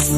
Hi,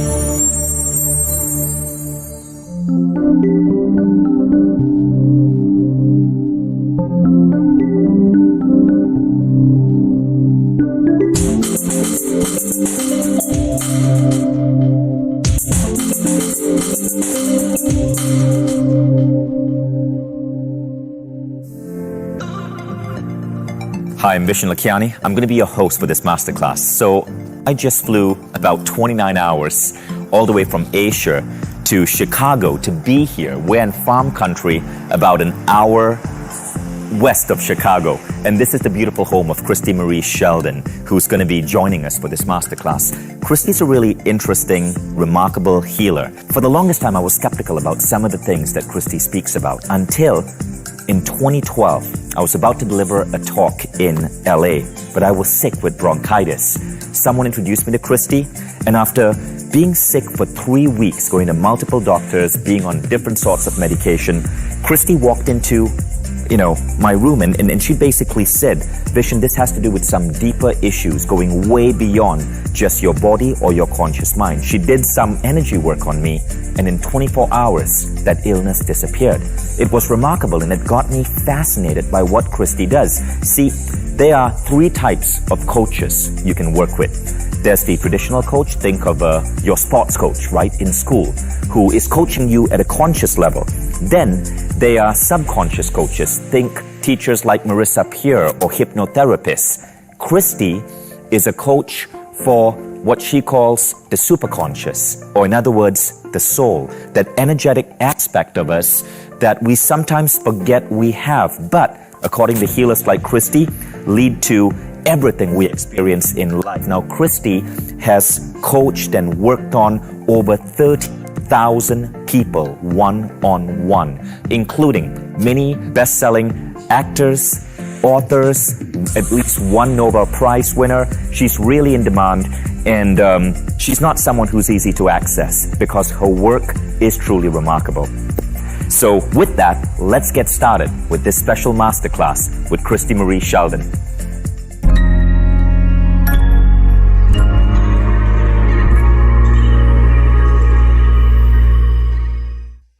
I'm Vishen Lakhiani. I'm going to be your host for this masterclass. So I just flew about 29 hours all the way from Asia to Chicago to be here. We're in farm country about an hour west of Chicago. And this is the beautiful home of Christie Marie Sheldon, who's going to be joining us for this masterclass. Christie's a really interesting, remarkable healer. For the longest time, I was skeptical about some of the things that Christie speaks about until in 2012, I was about to deliver a talk in LA, but I was sick with bronchitis. Someone introduced me to Christie, and after being sick for 3 weeks, going to multiple doctors, being on different sorts of medication, Christie walked into my room and she basically said, Vishen, this has to do with some deeper issues going way beyond just your body or your conscious mind. She did some energy work on me, and in 24 hours, that illness disappeared. It was remarkable, and it got me fascinated by what Christie does. See, there are 3 types of coaches you can work with. There's the traditional coach. Think of your sports coach, right, in school, who is coaching you at a conscious level. Then they are subconscious coaches. Think teachers like Marissa Peer or hypnotherapists. Christie is a coach for what she calls the superconscious, or in other words, the soul, that energetic aspect of us that we sometimes forget we have, but according to healers like Christie, lead to everything we experience in life. Now, Christie has coached and worked on over 30,000 people one-on-one, including many best-selling actors, authors, at least one Nobel Prize winner. She's really in demand, and she's not someone who's easy to access because her work is truly remarkable. So with that, let's get started with this special masterclass with Christie Marie Sheldon.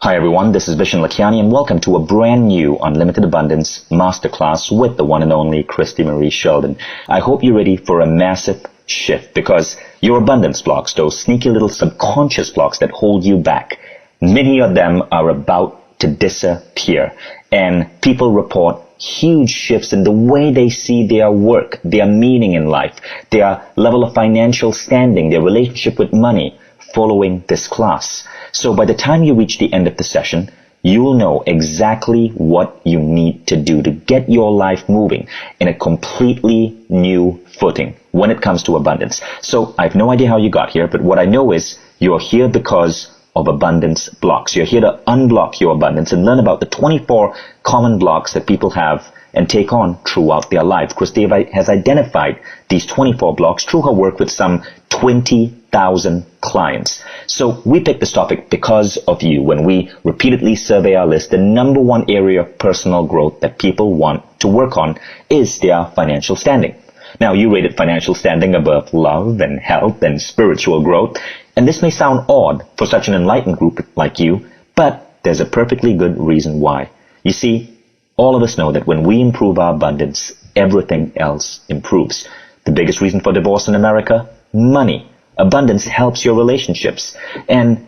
Hi everyone, this is Vishen Lakhiani, and welcome to a brand new Unlimited Abundance Masterclass with the one and only Christie Marie Sheldon. I hope you're ready for a massive shift, because your abundance blocks, those sneaky little subconscious blocks that hold you back, many of them are about to disappear, and people report huge shifts in the way they see their work, their meaning in life, their level of financial standing, their relationship with money following this class. So by the time you reach the end of the session, you will know exactly what you need to do to get your life moving in a completely new footing when it comes to abundance. So I have no idea how you got here, but what I know is you're here because of abundance blocks. You're here to unblock your abundance and learn about the 24 common blocks that people have and take on throughout their life. Christie has identified these 24 blocks through her work with some 20,000 clients. So we picked this topic because of you. When we repeatedly survey our list, the number one area of personal growth that people want to work on is their financial standing. Now, you rated financial standing above love and health and spiritual growth, and this may sound odd for such an enlightened group like you, but there's a perfectly good reason why. You see, all of us know that when we improve our abundance, everything else improves. The biggest reason for divorce in America? Money. Abundance helps your relationships. And,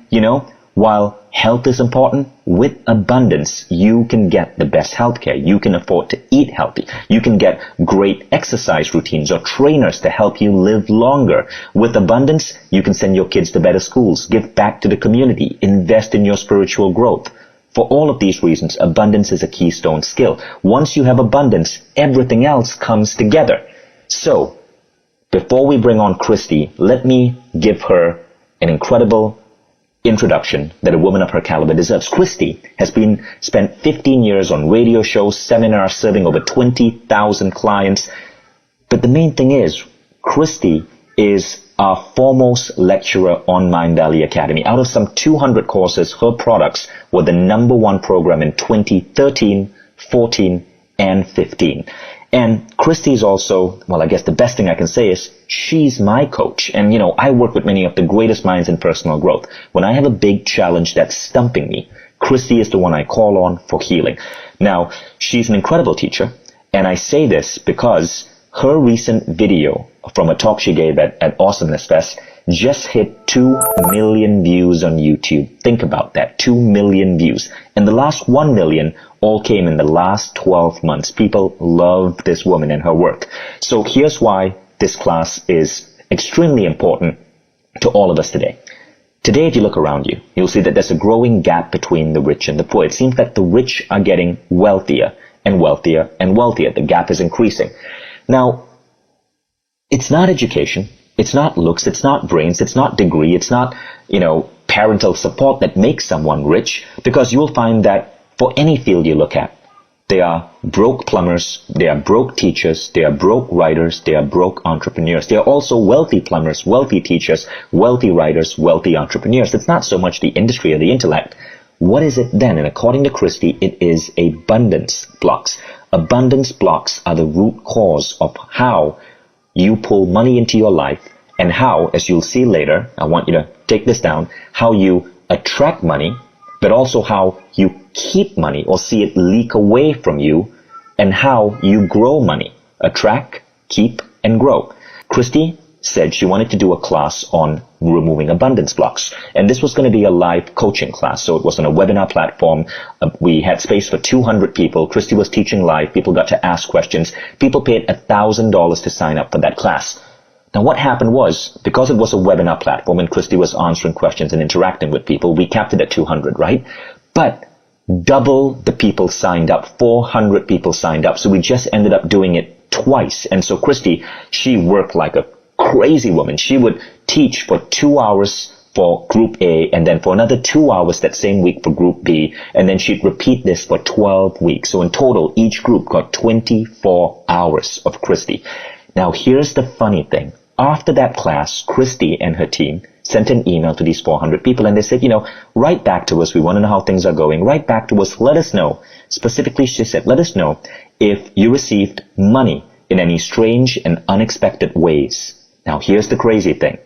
while health is important, with abundance, you can get the best healthcare. You can afford to eat healthy. You can get great exercise routines or trainers to help you live longer. With abundance, you can send your kids to better schools, give back to the community, invest in your spiritual growth. For all of these reasons, abundance is a keystone skill. Once you have abundance, everything else comes together. So, before we bring on Christie, let me give her an incredible introduction that a woman of her caliber deserves. Christie has spent 15 years on radio shows, seminars, serving over 20,000 clients. But the main thing is, Christie is our foremost lecturer on Mindvalley Academy. Out of some 200 courses, her products were the #1 program in 2013, 14, and 15. And Christie is also, well, I guess the best thing I can say is she's my coach. And, I work with many of the greatest minds in personal growth. When I have a big challenge that's stumping me, Christie is the one I call on for healing. Now, she's an incredible teacher. And I say this because her recent video from a talk she gave at Awesomeness Fest just hit 2 million views on YouTube. Think about that, 2 million views. And the last 1 million all came in the last 12 months. People love this woman and her work. So here's why this class is extremely important to all of us today. Today, if you look around you, you'll see that there's a growing gap between the rich and the poor. It seems that the rich are getting wealthier and wealthier and wealthier. The gap is increasing. Now, it's not education. It's not looks, it's not brains, it's not degree, it's not, parental support that makes someone rich, because you'll find that for any field you look at, they are broke plumbers, they are broke teachers, they are broke writers, they are broke entrepreneurs. They are also wealthy plumbers, wealthy teachers, wealthy writers, wealthy entrepreneurs. It's not so much the industry or the intellect. What is it then? And according to Christie, it is abundance blocks. Abundance blocks are the root cause of how you pull money into your life, and how, as you'll see later, I want you to take this down, how you attract money, but also how you keep money or see it leak away from you, and how you grow money. Attract, keep, and grow. Christie said she wanted to do a class on removing abundance blocks. And this was going to be a live coaching class. So it was on a webinar platform. We had space for 200 people. Christie was teaching live. People got to ask questions. People paid $1,000 to sign up for that class. Now what happened was, because it was a webinar platform and Christie was answering questions and interacting with people, we capped it at 200, right? But double the people signed up. 400 people signed up. So we just ended up doing it twice. And so Christie, she worked like a crazy woman. She would teach for 2 hours for group A, and then for another 2 hours that same week for group B, and then she'd repeat this for 12 weeks. So in total, each group got 24 hours of Christie. Now here's the funny thing. After that class, Christie and her team sent an email to these 400 people, and they said, write back to us. We want to know how things are going. Write back to us. Let us know. Specifically, she said, let us know if you received money in any strange and unexpected ways. Now, here's the crazy thing.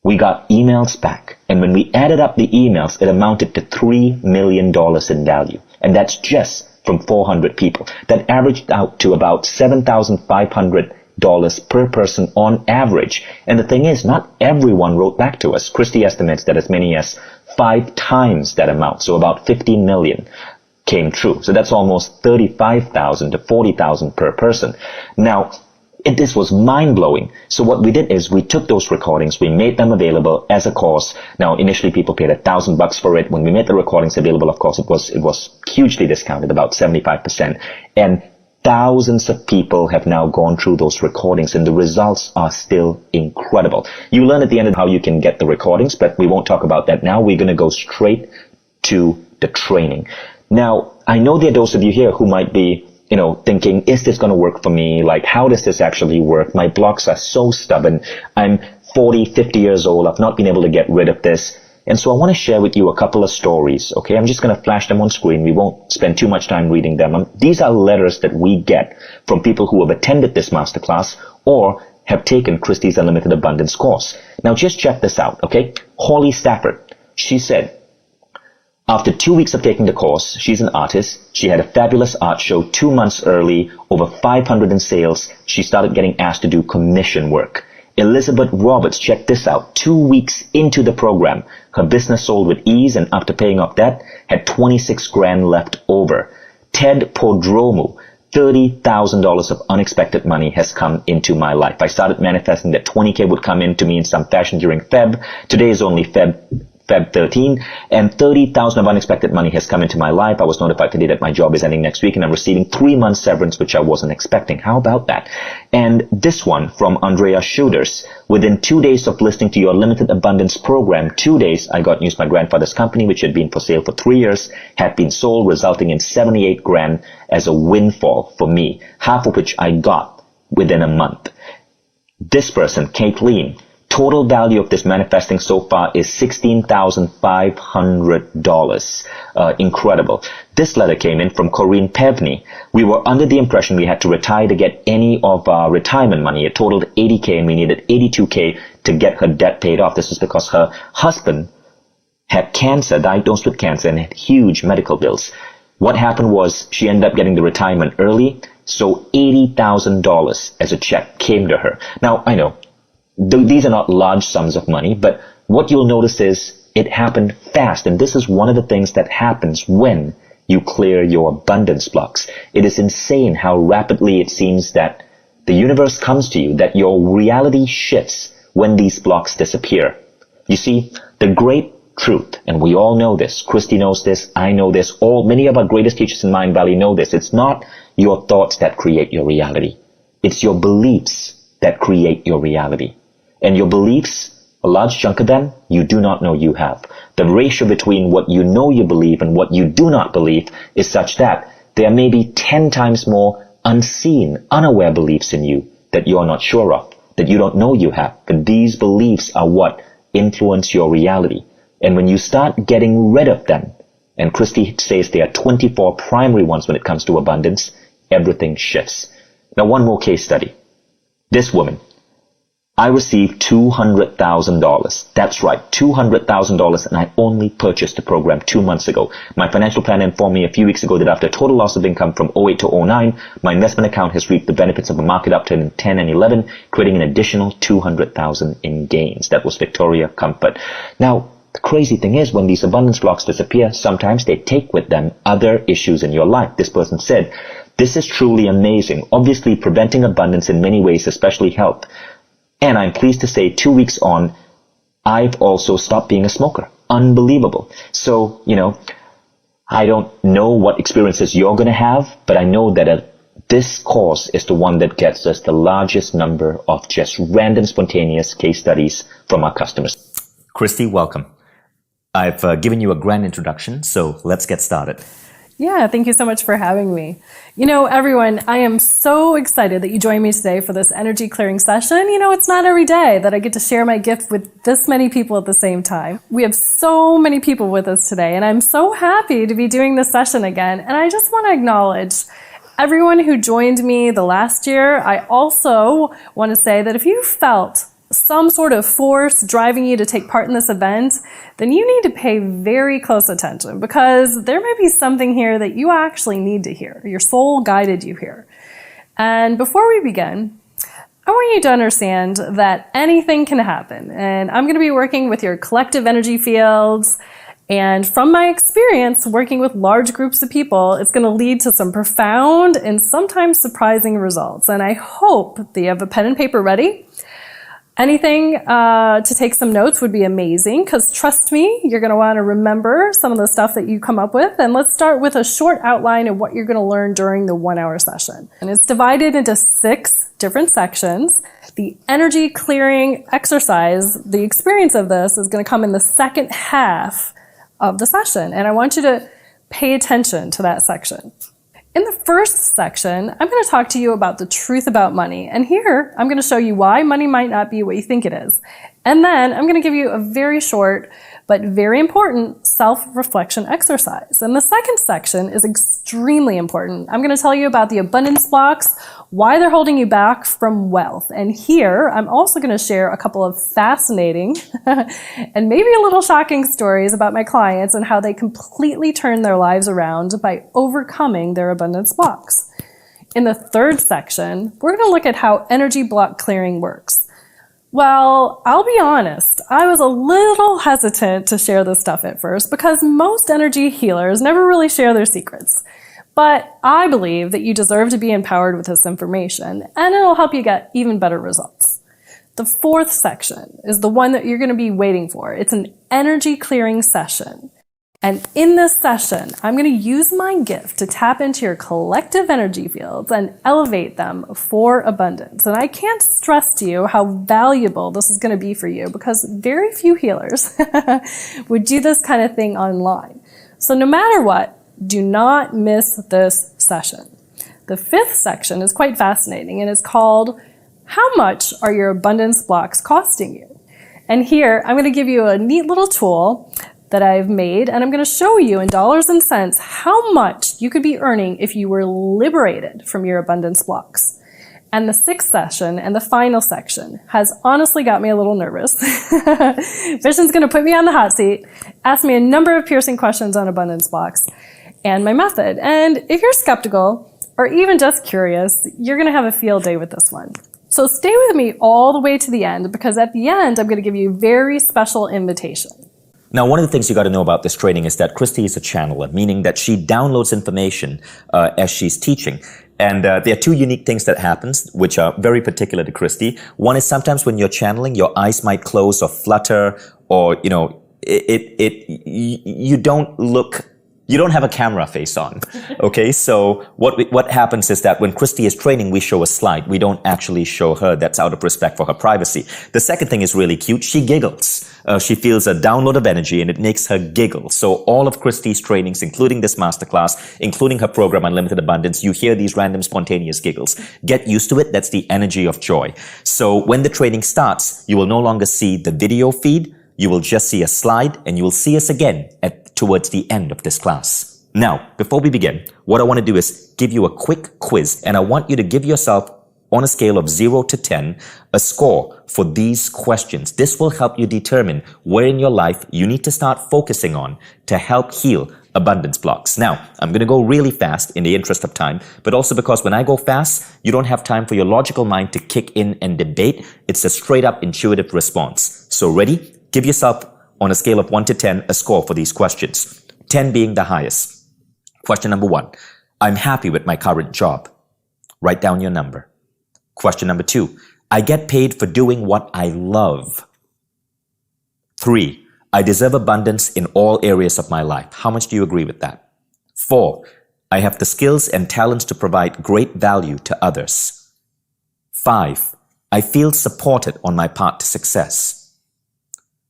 We got emails back, and when we added up the emails, it amounted to $3 million in value. And that's just from 400 people. That averaged out to about $7,500 per person on average. And the thing is, not everyone wrote back to us. Christie estimates that as many as 5 times that amount, so about 15 million, came true. So that's almost 35,000 to 40,000 per person. Now, this was mind-blowing. So what we did is we took those recordings, we made them available as a course. Now, initially people paid $1,000 for it. When we made the recordings available, of course, it was hugely discounted, about 75%. And thousands of people have now gone through those recordings, and the results are still incredible. You learn at the end of how you can get the recordings, but we won't talk about that now. We're going to go straight to the training. Now, I know there are those of you here who might be thinking, is this going to work for me? Like, how does this actually work? My blocks are so stubborn. I'm 40, 50 years old. I've not been able to get rid of this. And so I want to share with you a couple of stories, okay? I'm just going to flash them on screen. We won't spend too much time reading them. These are letters that we get from people who have attended this masterclass or have taken Christie's Unlimited Abundance course. Now, just check this out, okay? Holly Stafford, she said, after 2 weeks of taking the course, she's an artist. She had a fabulous art show 2 months early, over 500 in sales. She started getting asked to do commission work. Elizabeth Roberts, check this out. 2 weeks into the program, her business sold with ease, and after paying off debt, had 26 grand left over. Ted Podromu, $30,000 of unexpected money has come into my life. I started manifesting that 20K would come into me in some fashion during Feb. Today is only Feb 13, and 30,000 of unexpected money has come into my life. I was notified today that my job is ending next week, and I'm receiving 3 months severance, which I wasn't expecting. How about that? And this one from Andrea Schuders. Within 2 days of listening to your limited abundance program, 2 days, I got news my grandfather's company, which had been for sale for 3 years, had been sold, resulting in 78 grand as a windfall for me, half of which I got within a month. This person, Caitlin, total value of this manifesting so far is $16,500. Incredible. This letter came in from Corinne Pevney. We were under the impression we had to retire to get any of our retirement money. It totaled $80K and we needed $82K to get her debt paid off. This was because her husband had cancer, diagnosed with cancer, and had huge medical bills. What happened was she ended up getting the retirement early, so $80,000 as a check came to her. Now, I know, these are not large sums of money, but what you'll notice is it happened fast, and this is one of the things that happens when you clear your abundance blocks. It is insane how rapidly it seems that the universe comes to you, that your reality shifts when these blocks disappear. You see, the great truth, and we all know this, Christie knows this, I know this, many of our greatest teachers in Mindvalley know this. It's not your thoughts that create your reality. It's your beliefs that create your reality. And your beliefs, a large chunk of them, you do not know you have. The ratio between what you know you believe and what you do not believe is such that there may be 10 times more unseen, unaware beliefs in you that you're not sure of, that you don't know you have. But these beliefs are what influence your reality. And when you start getting rid of them, and Christie says there are 24 primary ones when it comes to abundance, everything shifts. Now, one more case study. This woman, I received $200,000. That's right, $200,000, and I only purchased the program 2 months ago. My financial planner informed me a few weeks ago that after a total loss of income from 08 to 09, my investment account has reaped the benefits of a market upturn in 10 and 11, creating an additional $200,000 in gains. That was Victoria Comfort. Now, the crazy thing is, when these abundance blocks disappear, sometimes they take with them other issues in your life. This person said, this is truly amazing, obviously preventing abundance in many ways, especially health. And I'm pleased to say 2 weeks on, I've also stopped being a smoker. Unbelievable. So, I don't know what experiences you're going to have, but I know that this course is the one that gets us the largest number of just random, spontaneous case studies from our customers. Christie, welcome. I've given you a grand introduction, so let's get started. Yeah, thank you so much for having me. Everyone, I am so excited that you joined me today for this energy clearing session. It's not every day that I get to share my gift with this many people at the same time. We have so many people with us today, and I'm so happy to be doing this session again. And I just want to acknowledge everyone who joined me the last year. I also want to say that if you felt some sort of force driving you to take part in this event, then you need to pay very close attention, because there may be something here that you actually need to hear. Your soul guided you here. And before we begin, I want you to understand that anything can happen. And I'm going to be working with your collective energy fields. And from my experience working with large groups of people, it's going to lead to some profound and sometimes surprising results. And I hope that you have a pen and paper ready. Anything to take some notes would be amazing, because trust me, you're going to want to remember some of the stuff that you come up with. And let's start with a short outline of what you're going to learn during the 1 hour session. And it's divided into 6 different sections. The energy clearing exercise, the experience of this is going to come in the second half of the session. And I want you to pay attention to that section. In the first section, I'm going to talk to you about the truth about money. And here, I'm going to show you why money might not be what you think it is. And then I'm going to give you a very short but very important self-reflection exercise. And the second section is extremely important. I'm going to tell you about the abundance blocks, why they're holding you back from wealth. And here, I'm also going to share a couple of fascinating and maybe a little shocking stories about my clients and how they completely turn their lives around by overcoming their abundance blocks. In the third section, we're going to look at how energy block clearing works. Well, I'll be honest, I was a little hesitant to share this stuff at first because most energy healers never really share their secrets. But I believe that you deserve to be empowered with this information, and it'll help you get even better results. The fourth section is the one that you're going to be waiting for. It's an energy clearing session. And in this session, I'm going to use my gift to tap into your collective energy fields and elevate them for abundance. And I can't stress to you how valuable this is going to be for you, because very few healers would do this kind of thing online. So no matter what, do not miss this session. The fifth section is quite fascinating, and it's called, How Much Are Your Abundance Blocks Costing You? And here, I'm going to give you a neat little tool that I've made, and I'm going to show you in dollars and cents how much you could be earning if you were liberated from your abundance blocks. And the sixth session and the final section has honestly got me a little nervous. Vision's going to put me on the hot seat, ask me a number of piercing questions on abundance blocks and my method. And if you're skeptical or even just curious, you're going to have a field day with this one. So stay with me all the way to the end, because at the end, I'm going to give you a very special invitation. Now, one of the things you got to know about this training is that Christie is a channeler, meaning that she downloads information as she's teaching. And there are two unique things that happens, which are very particular to Christie. One is sometimes when you're channeling, your eyes might close or flutter, or, you know, you don't have a camera face on. Okay. So what happens is that when Christie is training, we show a slide. We don't actually show her. That's out of respect for her privacy. The second thing is really cute. She giggles. She feels a download of energy and it makes her giggle. So all of Christie's trainings, including this masterclass, including her program Unlimited Abundance, you hear these random spontaneous giggles. Get used to it. That's the energy of joy. So when the training starts, you will no longer see the video feed. You will just see a slide, and you will see us again towards the end of this class. Now, before we begin, what I want to do is give you a quick quiz, and I want you to give yourself, on a scale of 0 to 10, a score for these questions. This will help you determine where in your life you need to start focusing on to help heal abundance blocks. Now, I'm going to go really fast in the interest of time, but also because when I go fast, you don't have time for your logical mind to kick in and debate. It's a straight up intuitive response. So ready? Give yourself, on a scale of 1 to 10, a score for these questions. 10 being the highest. Question number 1. I'm happy with my current job. Write down your number. Question number 2. I get paid for doing what I love. 3. I deserve abundance in all areas of my life. How much do you agree with that? 4. I have the skills and talents to provide great value to others. 5. I feel supported on my path to success.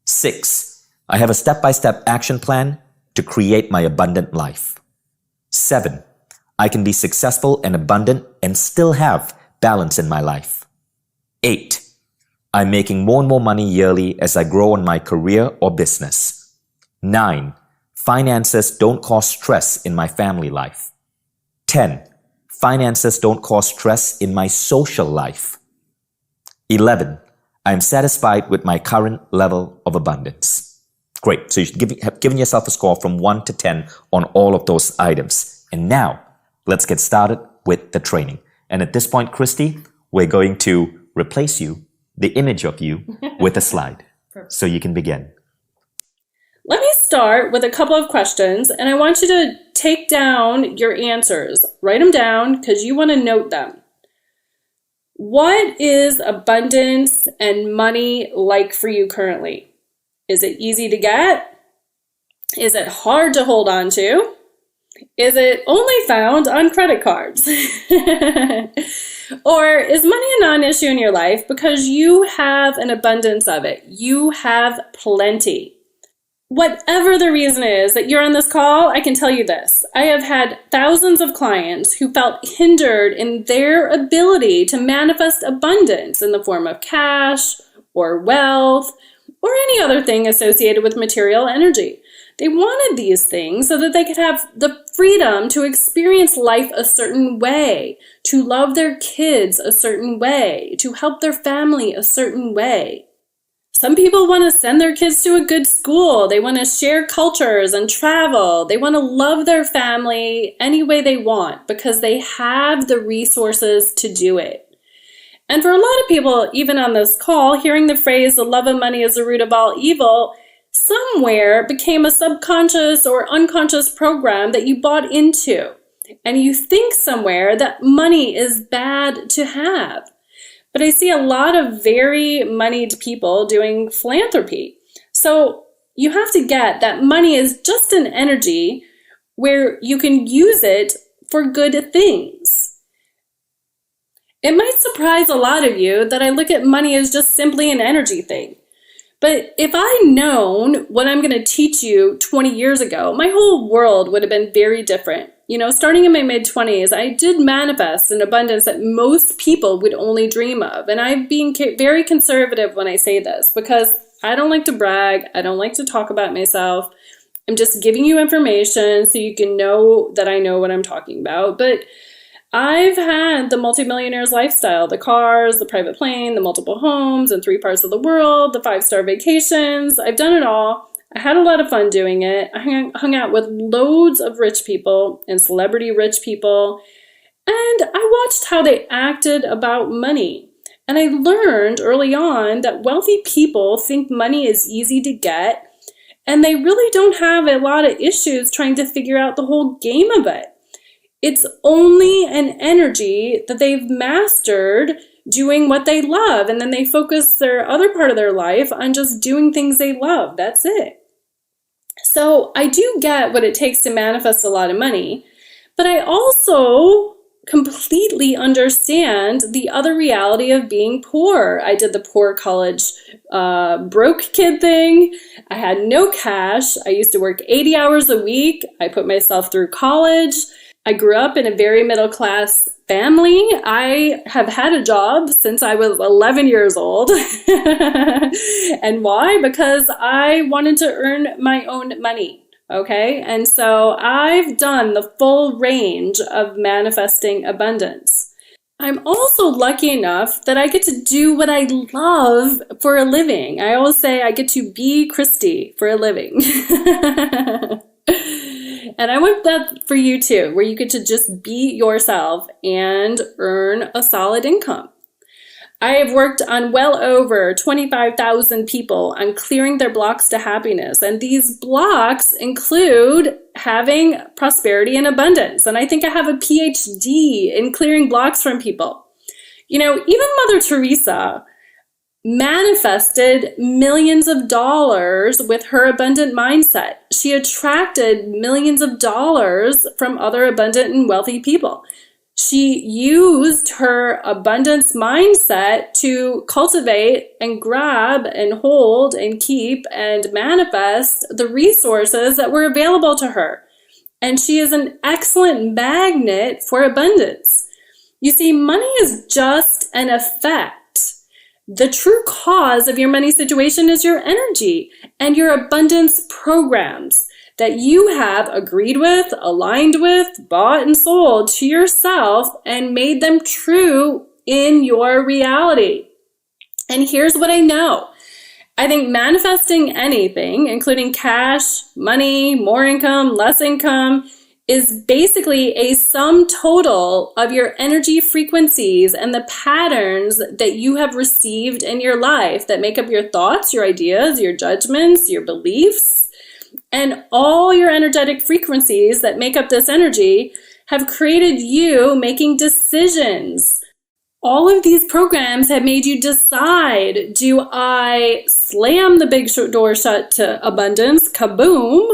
6. I have a step-by-step action plan to create my abundant life. 7. I can be successful and abundant and still have balance in my life. 8. I'm making more and more money yearly as I grow in my career or business. 9. Finances don't cause stress in my family life. 10. Finances don't cause stress in my social life. 11. I'm satisfied with my current level of abundance. Great. So you should have given yourself a score from 1 to 10 on all of those items. And now, let's get started with the training. And at this point, Christie, we're going to replace you, the image of you, with a slide. So you can begin. Let me start with a couple of questions, and I want you to take down your answers. Write them down because you want to note them. What is abundance and money like for you currently? Is it easy to get? Is it hard to hold on to? Is it only found on credit cards? Or is money a non-issue in your life because you have an abundance of it? You have plenty. Whatever the reason is that you're on this call, I can tell you this. I have had thousands of clients who felt hindered in their ability to manifest abundance in the form of cash or wealth or any other thing associated with material energy. They wanted these things so that they could have the freedom to experience life a certain way, to love their kids a certain way, to help their family a certain way. Some people want to send their kids to a good school. They want to share cultures and travel. They want to love their family any way they want because they have the resources to do it. And for a lot of people, even on this call, hearing the phrase, the love of money is the root of all evil, somewhere became a subconscious or unconscious program that you bought into. And you think somewhere that money is bad to have. But I see a lot of very moneyed people doing philanthropy. So you have to get that money is just an energy where you can use it for good things. It might surprise a lot of you that I look at money as just simply an energy thing. But if I'd known what I'm going to teach you 20 years ago, my whole world would have been very different. You know, starting in my mid-20s, I did manifest an abundance that most people would only dream of. And I'm being very conservative when I say this because I don't like to brag. I don't like to talk about myself. I'm just giving you information so you can know that I know what I'm talking about. But I've had the multimillionaire's lifestyle, the cars, the private plane, the multiple homes in 3 parts of the world, the 5-star vacations. I've done it all. I had a lot of fun doing it. I hung out with loads of rich people and celebrity rich people. And I watched how they acted about money. And I learned early on that wealthy people think money is easy to get, and they really don't have a lot of issues trying to figure out the whole game of it. It's only an energy that they've mastered doing what they love, and then they focus their other part of their life on just doing things they love. That's it. So I do get what it takes to manifest a lot of money, but I also completely understand the other reality of being poor. I did the poor college broke kid thing. I had no cash. I used to work 80 hours a week. I put myself through college. I grew up in a very middle class family. I have had a job since I was 11 years old. And why? Because I wanted to earn my own money. Okay, and so I've done the full range of manifesting abundance. I'm also lucky enough that I get to do what I love for a living. I always say I get to be Christie for a living. And I want that for you too, where you get to just be yourself and earn a solid income. I have worked on well over 25,000 people on clearing their blocks to happiness. And these blocks include having prosperity and abundance. And I think I have a PhD in clearing blocks from people. You know, even Mother Teresa manifested millions of dollars with her abundant mindset. She attracted millions of dollars from other abundant and wealthy people. She used her abundance mindset to cultivate and grab and hold and keep and manifest the resources that were available to her. And she is an excellent magnet for abundance. You see, money is just an effect. The true cause of your money situation is your energy and your abundance programs that you have agreed with, aligned with, bought and sold to yourself and made them true in your reality. And here's what I know. I think manifesting anything, including cash, money, more income, less income, is basically a sum total of your energy frequencies and the patterns that you have received in your life that make up your thoughts, your ideas, your judgments, your beliefs. And all your energetic frequencies that make up this energy have created you making decisions. All of these programs have made you decide, do I slam the big door shut to abundance, kaboom,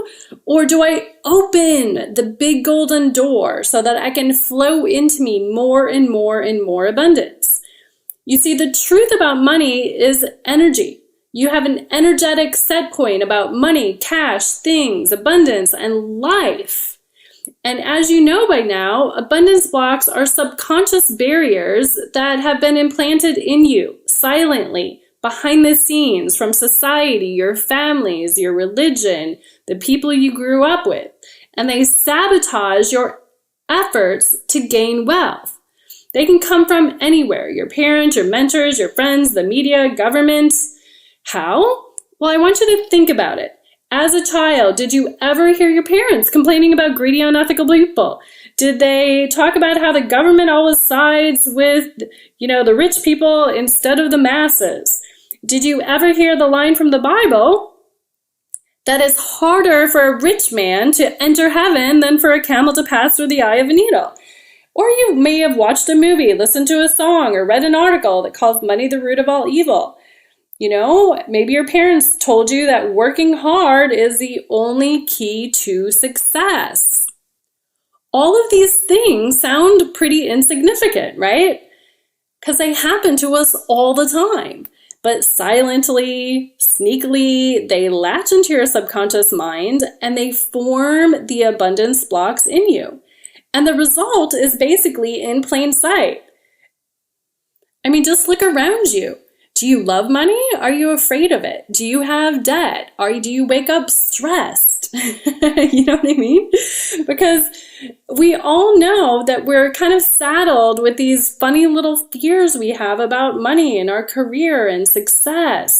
or do I open the big golden door so that I can flow into me more and more and more abundance? You see, the truth about money is energy. You have an energetic set point about money, cash, things, abundance, and life. And as you know by now, abundance blocks are subconscious barriers that have been implanted in you silently, behind the scenes, from society, your families, your religion, the people you grew up with. And they sabotage your efforts to gain wealth. They can come from anywhere, your parents, your mentors, your friends, the media, government. How? Well, I want you to think about it. As a child, did you ever hear your parents complaining about greedy, unethical people? Did they talk about how the government always sides with, the rich people instead of the masses? Did you ever hear the line from the Bible that it's harder for a rich man to enter heaven than for a camel to pass through the eye of a needle? Or you may have watched a movie, listened to a song, or read an article that calls money the root of all evil. Maybe your parents told you that working hard is the only key to success. All of these things sound pretty insignificant, right? Because they happen to us all the time. But silently, sneakily, they latch into your subconscious mind and they form the abundance blocks in you. And the result is basically in plain sight. I mean, just look around you. Do you love money? Are you afraid of it? Do you have debt? Do you wake up stressed? You know what I mean? Because we all know that we're kind of saddled with these funny little fears we have about money and our career and success.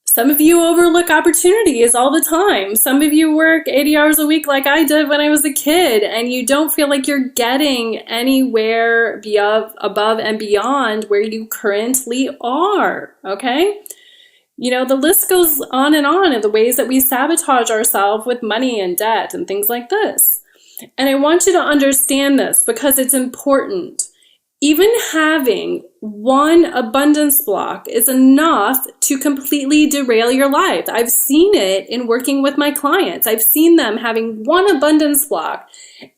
Some of you overlook opportunities all the time. Some of you work 80 hours a week like I did when I was a kid, and you don't feel like you're getting anywhere above and beyond where you currently are, okay? You know, the list goes on of the ways that we sabotage ourselves with money and debt and things like this. And I want you to understand this because it's important. Even having one abundance block is enough to completely derail your life. I've seen it in working with my clients. I've seen them having one abundance block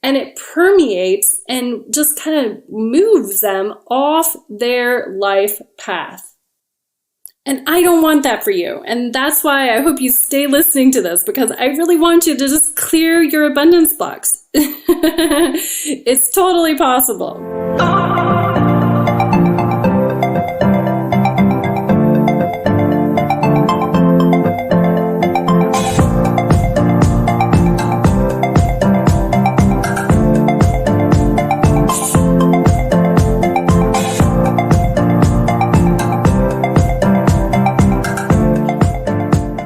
and it permeates and just kind of moves them off their life path. And I don't want that for you. And that's why I hope you stay listening to this, because I really want you to just clear your abundance blocks. It's totally possible.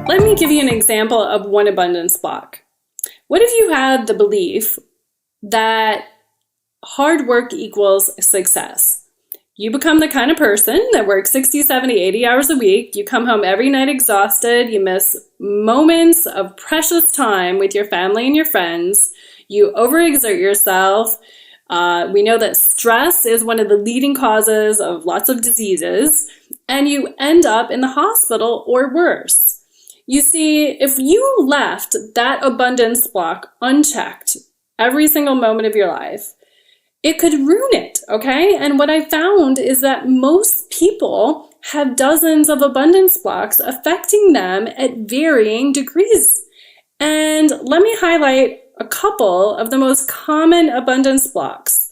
Let me give you an example of one abundance block. What if you had the belief that hard work equals success? You become the kind of person that works 60, 70, 80 hours a week. You come home every night exhausted. You miss moments of precious time with your family and your friends. You overexert yourself. We know that stress is one of the leading causes of lots of diseases, and you end up in the hospital or worse. You see, if you left that abundance block unchecked every single moment of your life, it could ruin it, okay? And what I found is that most people have dozens of abundance blocks affecting them at varying degrees. And let me highlight a couple of the most common abundance blocks.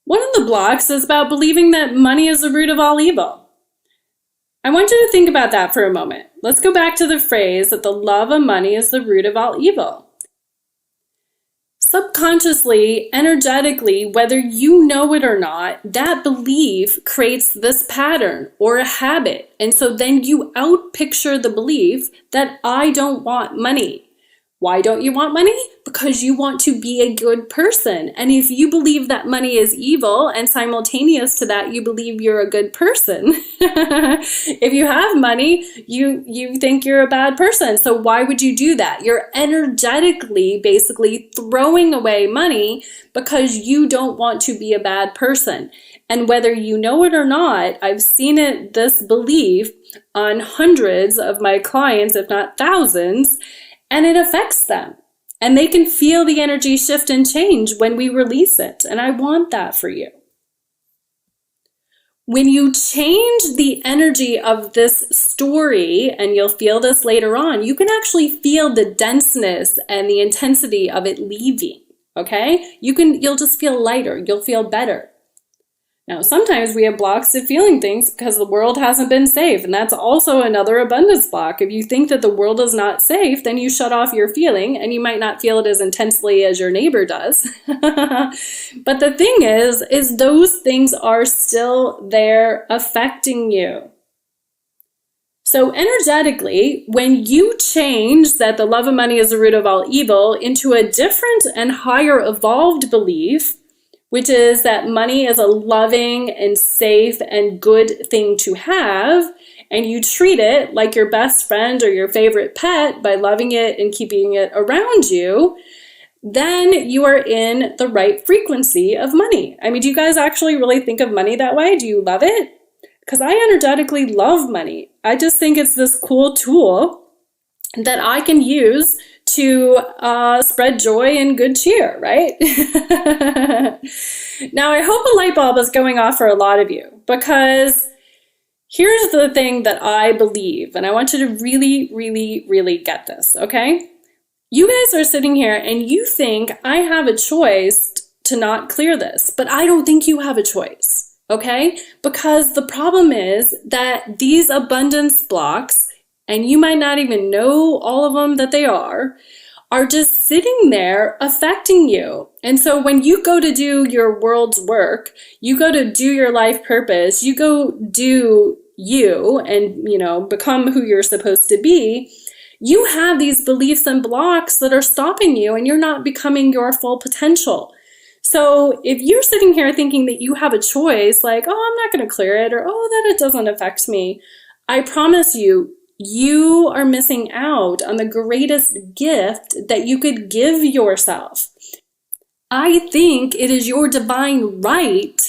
One of the blocks is about believing that money is the root of all evil. I want you to think about that for a moment. Let's go back to the phrase that the love of money is the root of all evil. Subconsciously, energetically, whether you know it or not, that belief creates this pattern or a habit. And so then you outpicture the belief that I don't want money. Why don't you want money? Because you want to be a good person. And if you believe that money is evil and simultaneous to that, you believe you're a good person. If you have money, you think you're a bad person. So why would you do that? You're energetically basically throwing away money because you don't want to be a bad person. And whether you know it or not, I've seen this belief on hundreds of my clients, if not thousands, and it affects them. And they can feel the energy shift and change when we release it. And I want that for you. When you change the energy of this story, and you'll feel this later on, you can actually feel the denseness and the intensity of it leaving, okay? You'll just feel lighter. You'll feel better. Now, sometimes we have blocks to feeling things because the world hasn't been safe, and that's also another abundance block. If you think that the world is not safe, then you shut off your feeling, and you might not feel it as intensely as your neighbor does. But the thing is those things are still there affecting you. So energetically, when you change that the love of money is the root of all evil into a different and higher evolved belief, which is that money is a loving and safe and good thing to have, and you treat it like your best friend or your favorite pet by loving it and keeping it around you, then you are in the right frequency of money. I mean, do you guys actually really think of money that way? Do you love it? Because I energetically love money. I just think it's this cool tool that I can use to spread joy and good cheer, right? Now, I hope a light bulb is going off for a lot of you, because here's the thing that I believe, and I want you to really, really, really get this, okay? You guys are sitting here and you think I have a choice to not clear this, but I don't think you have a choice. Okay? Because the problem is that these abundance blocks, and you might not even know all of them that they are just sitting there affecting you. And so when you go to do your world's work, you go to do your life purpose, you go do you and, become who you're supposed to be, you have these beliefs and blocks that are stopping you and you're not becoming your full potential. So if you're sitting here thinking that you have a choice, like, oh, I'm not going to clear it, or oh, that it doesn't affect me, I promise you, you are missing out on the greatest gift that you could give yourself. I think it is your divine right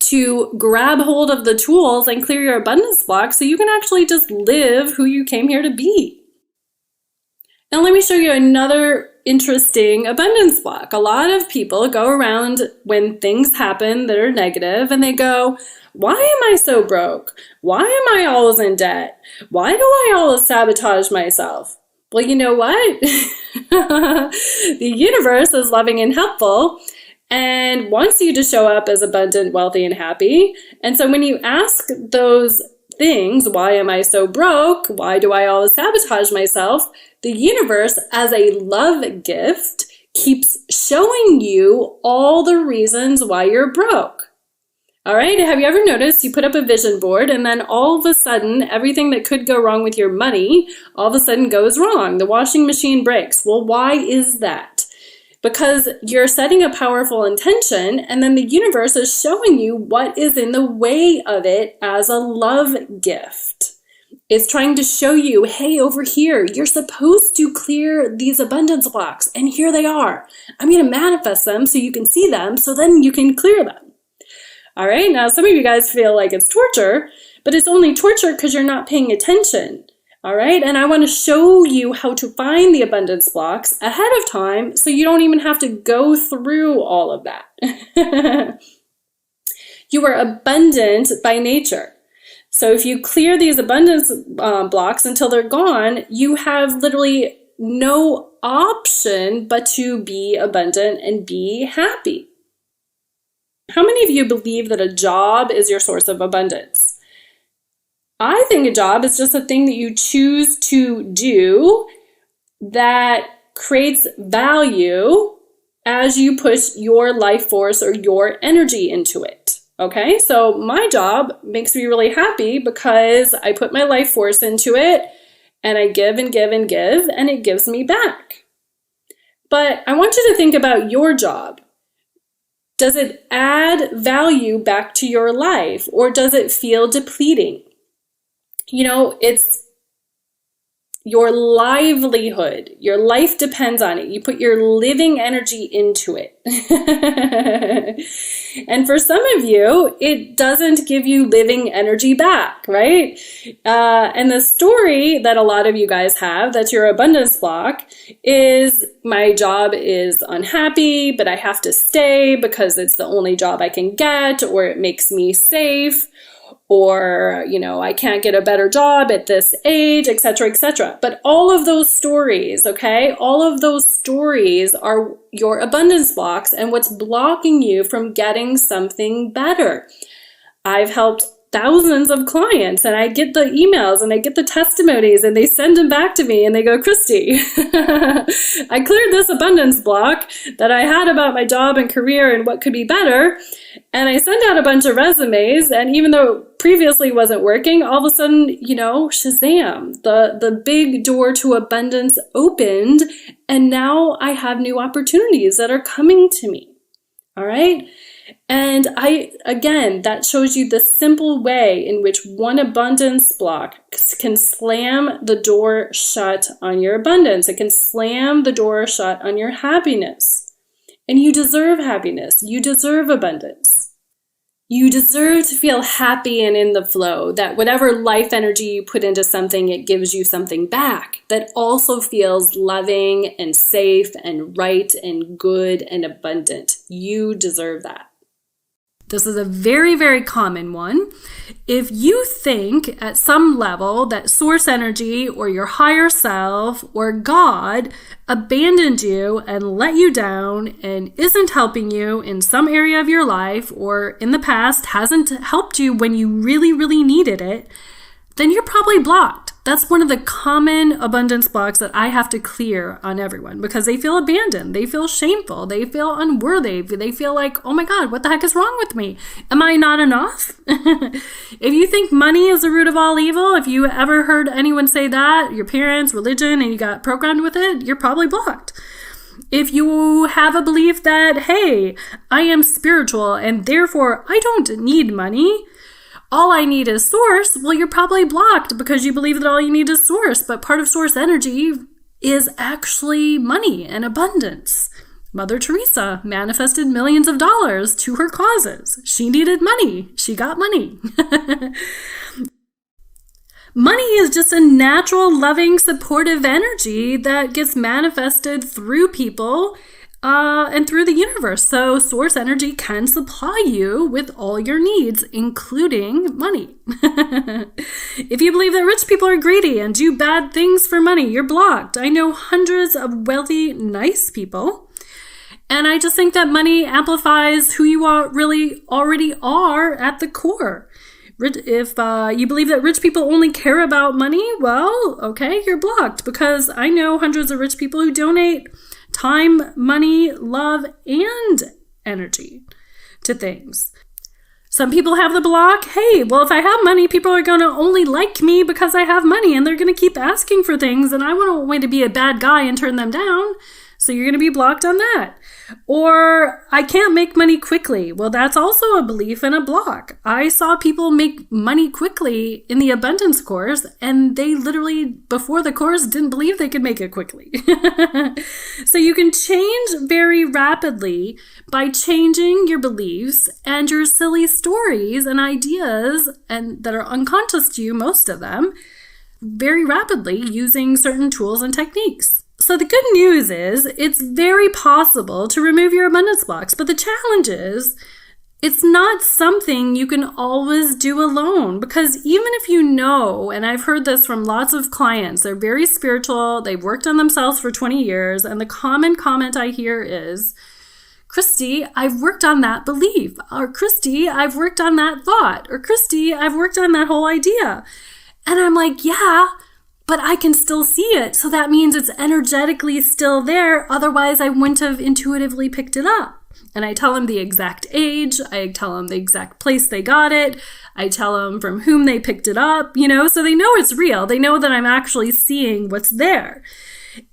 to grab hold of the tools and clear your abundance block so you can actually just live who you came here to be. Now let me show you another interesting abundance block. A lot of people go around when things happen that are negative and they go, why am I so broke? Why am I always in debt? Why do I always sabotage myself? Well, you know what? The universe is loving and helpful and wants you to show up as abundant, wealthy, and happy. And so when you ask those things, why am I so broke? Why do I always sabotage myself? The universe, as a love gift, keeps showing you all the reasons why you're broke. All right, have you ever noticed you put up a vision board and then all of a sudden everything that could go wrong with your money all of a sudden goes wrong? The washing machine breaks. Well, why is that? Because you're setting a powerful intention and then the universe is showing you what is in the way of it as a love gift. It's trying to show you, hey, over here, you're supposed to clear these abundance blocks, and here they are. I'm going to manifest them so you can see them, so then you can clear them. All right, now some of you guys feel like it's torture, but it's only torture because you're not paying attention. All right, and I want to show you how to find the abundance blocks ahead of time so you don't even have to go through all of that. You are abundant by nature. So if you clear these abundance blocks until they're gone, you have literally no option but to be abundant and be happy. How many of you believe that a job is your source of abundance? I think a job is just a thing that you choose to do that creates value as you push your life force or your energy into it. Okay, so my job makes me really happy because I put my life force into it and I give and give and give and it gives me back. But I want you to think about your job. Does it add value back to your life or does it feel depleting? It's your livelihood. Your life depends on it. You put your living energy into it. And for some of you, it doesn't give you living energy back, right? And the story that a lot of you guys have, that's your abundance block, is my job is unhappy, but I have to stay because it's the only job I can get, or it makes me safe, or, I can't get a better job at this age, etc., etc. But all of those stories, okay, all of those stories are your abundance blocks and what's blocking you from getting something better. I've helped thousands of clients and I get the emails and I get the testimonies and they send them back to me and they go, Christie, I cleared this abundance block that I had about my job and career and what could be better. And I sent out a bunch of resumes, and even though it previously wasn't working, all of a sudden, shazam, the big door to abundance opened, and now I have new opportunities that are coming to me. All right? And that shows you the simple way in which one abundance block can slam the door shut on your abundance. It can slam the door shut on your happiness. And you deserve happiness. You deserve abundance. You deserve to feel happy and in the flow, that whatever life energy you put into something, it gives you something back that also feels loving and safe and right and good and abundant. You deserve that. This is a very, very common one. If you think at some level that source energy or your higher self or God abandoned you and let you down and isn't helping you in some area of your life, or in the past hasn't helped you when you really, really needed it, then you're probably blocked. That's one of the common abundance blocks that I have to clear on everyone, because they feel abandoned, they feel shameful, they feel unworthy, they feel like, oh my God, what the heck is wrong with me? Am I not enough? If you think money is the root of all evil, if you ever heard anyone say that, your parents, religion, and you got programmed with it, you're probably blocked. If you have a belief that, hey, I am spiritual and therefore I don't need money, all I need is source, well, you're probably blocked because you believe that all you need is source. But part of source energy is actually money and abundance. Mother Teresa manifested millions of dollars to her causes. She needed money. She got money. Money is just a natural, loving, supportive energy that gets manifested through people and through the universe. So source energy can supply you with all your needs, including money. If you believe that rich people are greedy and do bad things for money, you're blocked. I know hundreds of wealthy, nice people, and I just think that money amplifies who you are really already are at the core. If you believe that rich people only care about money, well, okay, you're blocked, because I know hundreds of rich people who donate time, money, love, and energy to things. Some people have the block, hey, well, if I have money, people are going to only like me because I have money, and they're going to keep asking for things, and I wouldn't want to be a bad guy and turn them down. So you're going to be blocked on that. Or I can't make money quickly. Well, that's also a belief and a block. I saw people make money quickly in the abundance course, and they literally, before the course, didn't believe they could make it quickly. So you can change very rapidly by changing your beliefs and your silly stories and ideas, and that are unconscious to you, most of them, very rapidly using certain tools and techniques. So the good news is it's very possible to remove your abundance blocks, but the challenge is it's not something you can always do alone, because even if you know, and I've heard this from lots of clients, they're very spiritual, they've worked on themselves for 20 years, and the common comment I hear is, Christie, I've worked on that belief, or Christie, I've worked on that thought, or Christie, I've worked on that whole idea. And I'm like, yeah, but I can still see it. So that means it's energetically still there. Otherwise, I wouldn't have intuitively picked it up. And I tell them the exact age. I tell them the exact place they got it. I tell them from whom they picked it up, so they know it's real. They know that I'm actually seeing what's there.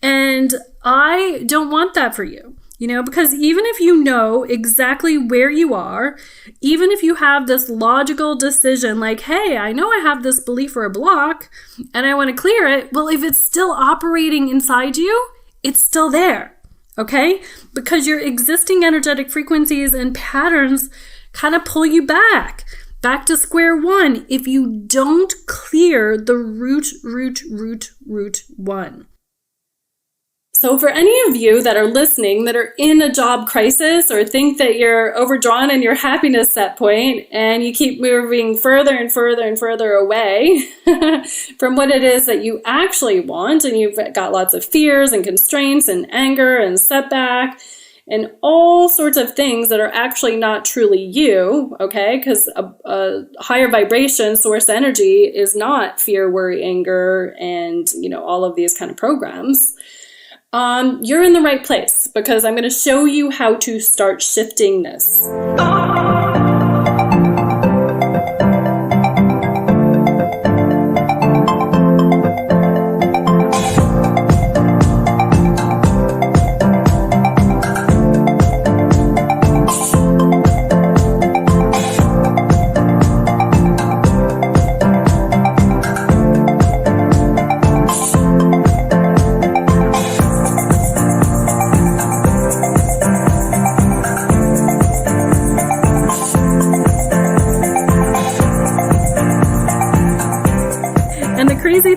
And I don't want that for you. Because even if you know exactly where you are, even if you have this logical decision like, hey, I know I have this belief or a block and I want to clear it. Well, if it's still operating inside you, it's still there. Okay? Because your existing energetic frequencies and patterns kind of pull you back to square one if you don't clear the root one. So for any of you that are listening that are in a job crisis or think that you're overdrawn in your happiness set point and you keep moving further and further and further away from what it is that you actually want, and you've got lots of fears and constraints and anger and setback and all sorts of things that are actually not truly you, okay? Because a higher vibration source energy is not fear, worry, anger, and all of these kind of programs. You're in the right place, because I'm going to show you how to start shifting this.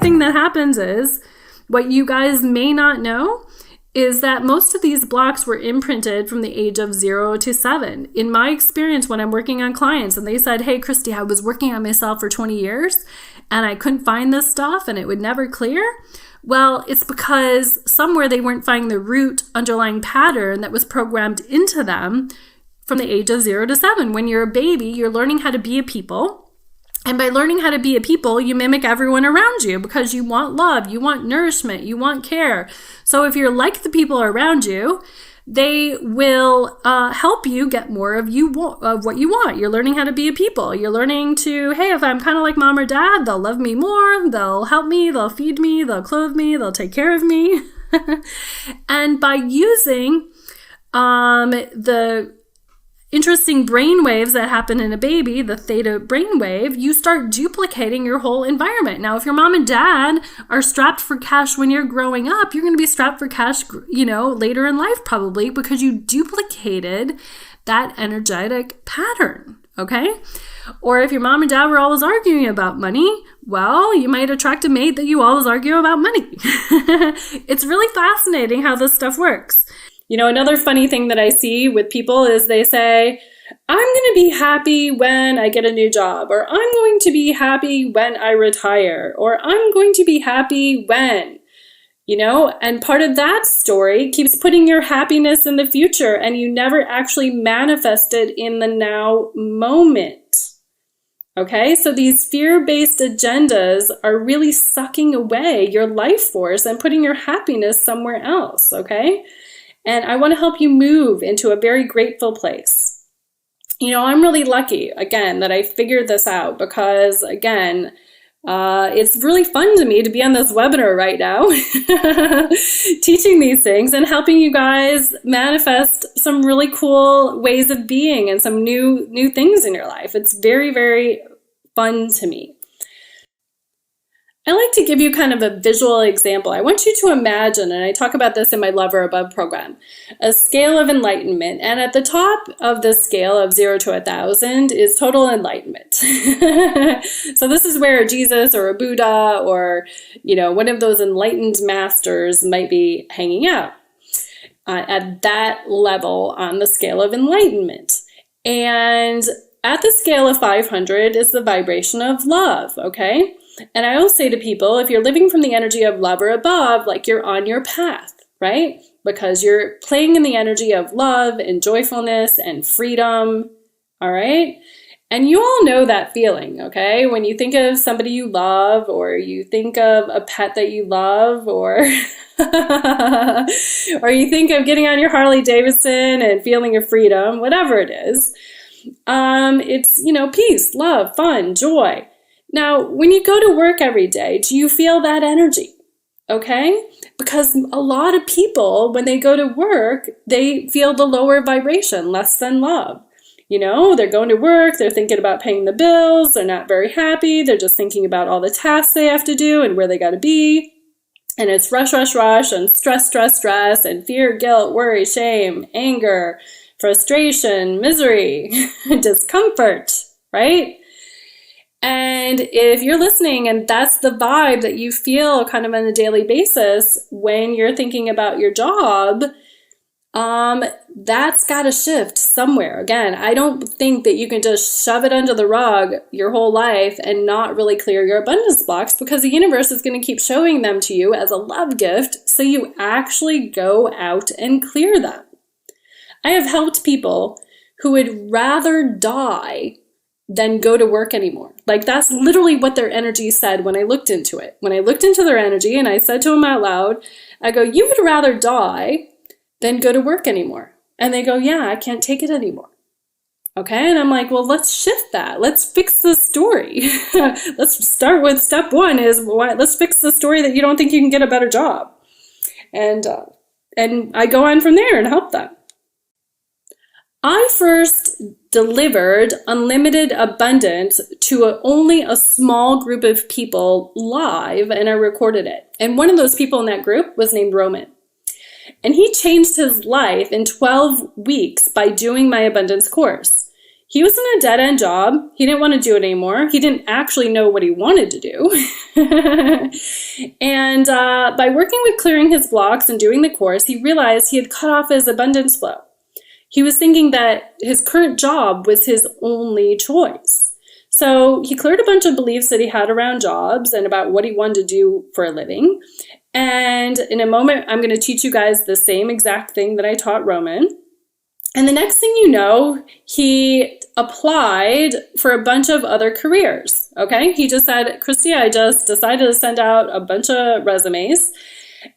Thing that happens is, what you guys may not know is that most of these blocks were imprinted from the age of 0 to 7. In my experience, when I'm working on clients and they said, hey, Christie, I was working on myself for 20 years and I couldn't find this stuff and it would never clear. Well, it's because somewhere they weren't finding the root underlying pattern that was programmed into them from the age of 0 to 7. When you're a baby, you're learning how to be a people. And by learning how to be a people, you mimic everyone around you because you want love, you want nourishment, you want care. So if you're like the people around you, they will help you get more of what you want. You're learning how to be a people. You're learning to, hey, if I'm kind of like mom or dad, they'll love me more, they'll help me, they'll feed me, they'll clothe me, they'll take care of me. And by using the interesting brain waves that happen in a baby, the theta brainwave, you start duplicating your whole environment. Now, if your mom and dad are strapped for cash when you're growing up, you're going to be strapped for cash, later in life probably because you duplicated that energetic pattern, okay? Or if your mom and dad were always arguing about money, well, you might attract a mate that you always argue about money. It's really fascinating how this stuff works. Another funny thing that I see with people is they say, I'm going to be happy when I get a new job, or I'm going to be happy when I retire, or I'm going to be happy when, and part of that story keeps putting your happiness in the future and you never actually manifest it in the now moment. Okay, so these fear-based agendas are really sucking away your life force and putting your happiness somewhere else, okay? And I want to help you move into a very grateful place. I'm really lucky, again, that I figured this out because, again, it's really fun to me to be on this webinar right now, teaching these things and helping you guys manifest some really cool ways of being and some new things in your life. It's very, very fun to me. I like to give you kind of a visual example. I want you to imagine, and I talk about this in my Love or Above program, a scale of enlightenment. And at the top of the scale of 0 to 1,000 is total enlightenment. So this is where Jesus or a Buddha or, one of those enlightened masters might be hanging out at that level on the scale of enlightenment. And at the scale of 500 is the vibration of love, okay? And I always say to people, if you're living from the energy of love or above, like you're on your path, right? Because you're playing in the energy of love and joyfulness and freedom, all right? And you all know that feeling, okay? When you think of somebody you love or you think of a pet that you love or or you think of getting on your Harley Davidson and feeling of freedom, whatever it is, it's, peace, love, fun, joy. Now, when you go to work every day, do you feel that energy? Okay? Because a lot of people, when they go to work, they feel the lower vibration, less than love. They're going to work, they're thinking about paying the bills, they're not very happy, they're just thinking about all the tasks they have to do and where they got to be. And it's rush, rush, rush, and stress, stress, stress, and fear, guilt, worry, shame, anger, frustration, misery, discomfort, right? And if you're listening and that's the vibe that you feel kind of on a daily basis when you're thinking about your job, that's got to shift somewhere. Again, I don't think that you can just shove it under the rug your whole life and not really clear your abundance blocks because the universe is going to keep showing them to you as a love gift so you actually go out and clear them. I have helped people who would rather die than go to work anymore. Like that's literally what their energy said when I looked into it. When I looked into their energy and I said to them out loud, I go, you would rather die than go to work anymore. And they go, yeah, I can't take it anymore. Okay. And I'm like, well, let's shift that. Let's fix the story. Let's start with step one is let's fix the story that you don't think you can get a better job. And I go on from there and help them. I first delivered unlimited abundance to only a small group of people live, and I recorded it. And one of those people in that group was named Roman. And he changed his life in 12 weeks by doing my abundance course. He was in a dead-end job. He didn't want to do it anymore. He didn't actually know what he wanted to do. And by working with clearing his blocks and doing the course, he realized he had cut off his abundance flow. He was thinking that his current job was his only choice. So he cleared a bunch of beliefs that he had around jobs and about what he wanted to do for a living. And in a moment, I'm going to teach you guys the same exact thing that I taught Roman. And the next thing you know, he applied for a bunch of other careers, okay? He just said, Christie, I just decided to send out a bunch of resumes.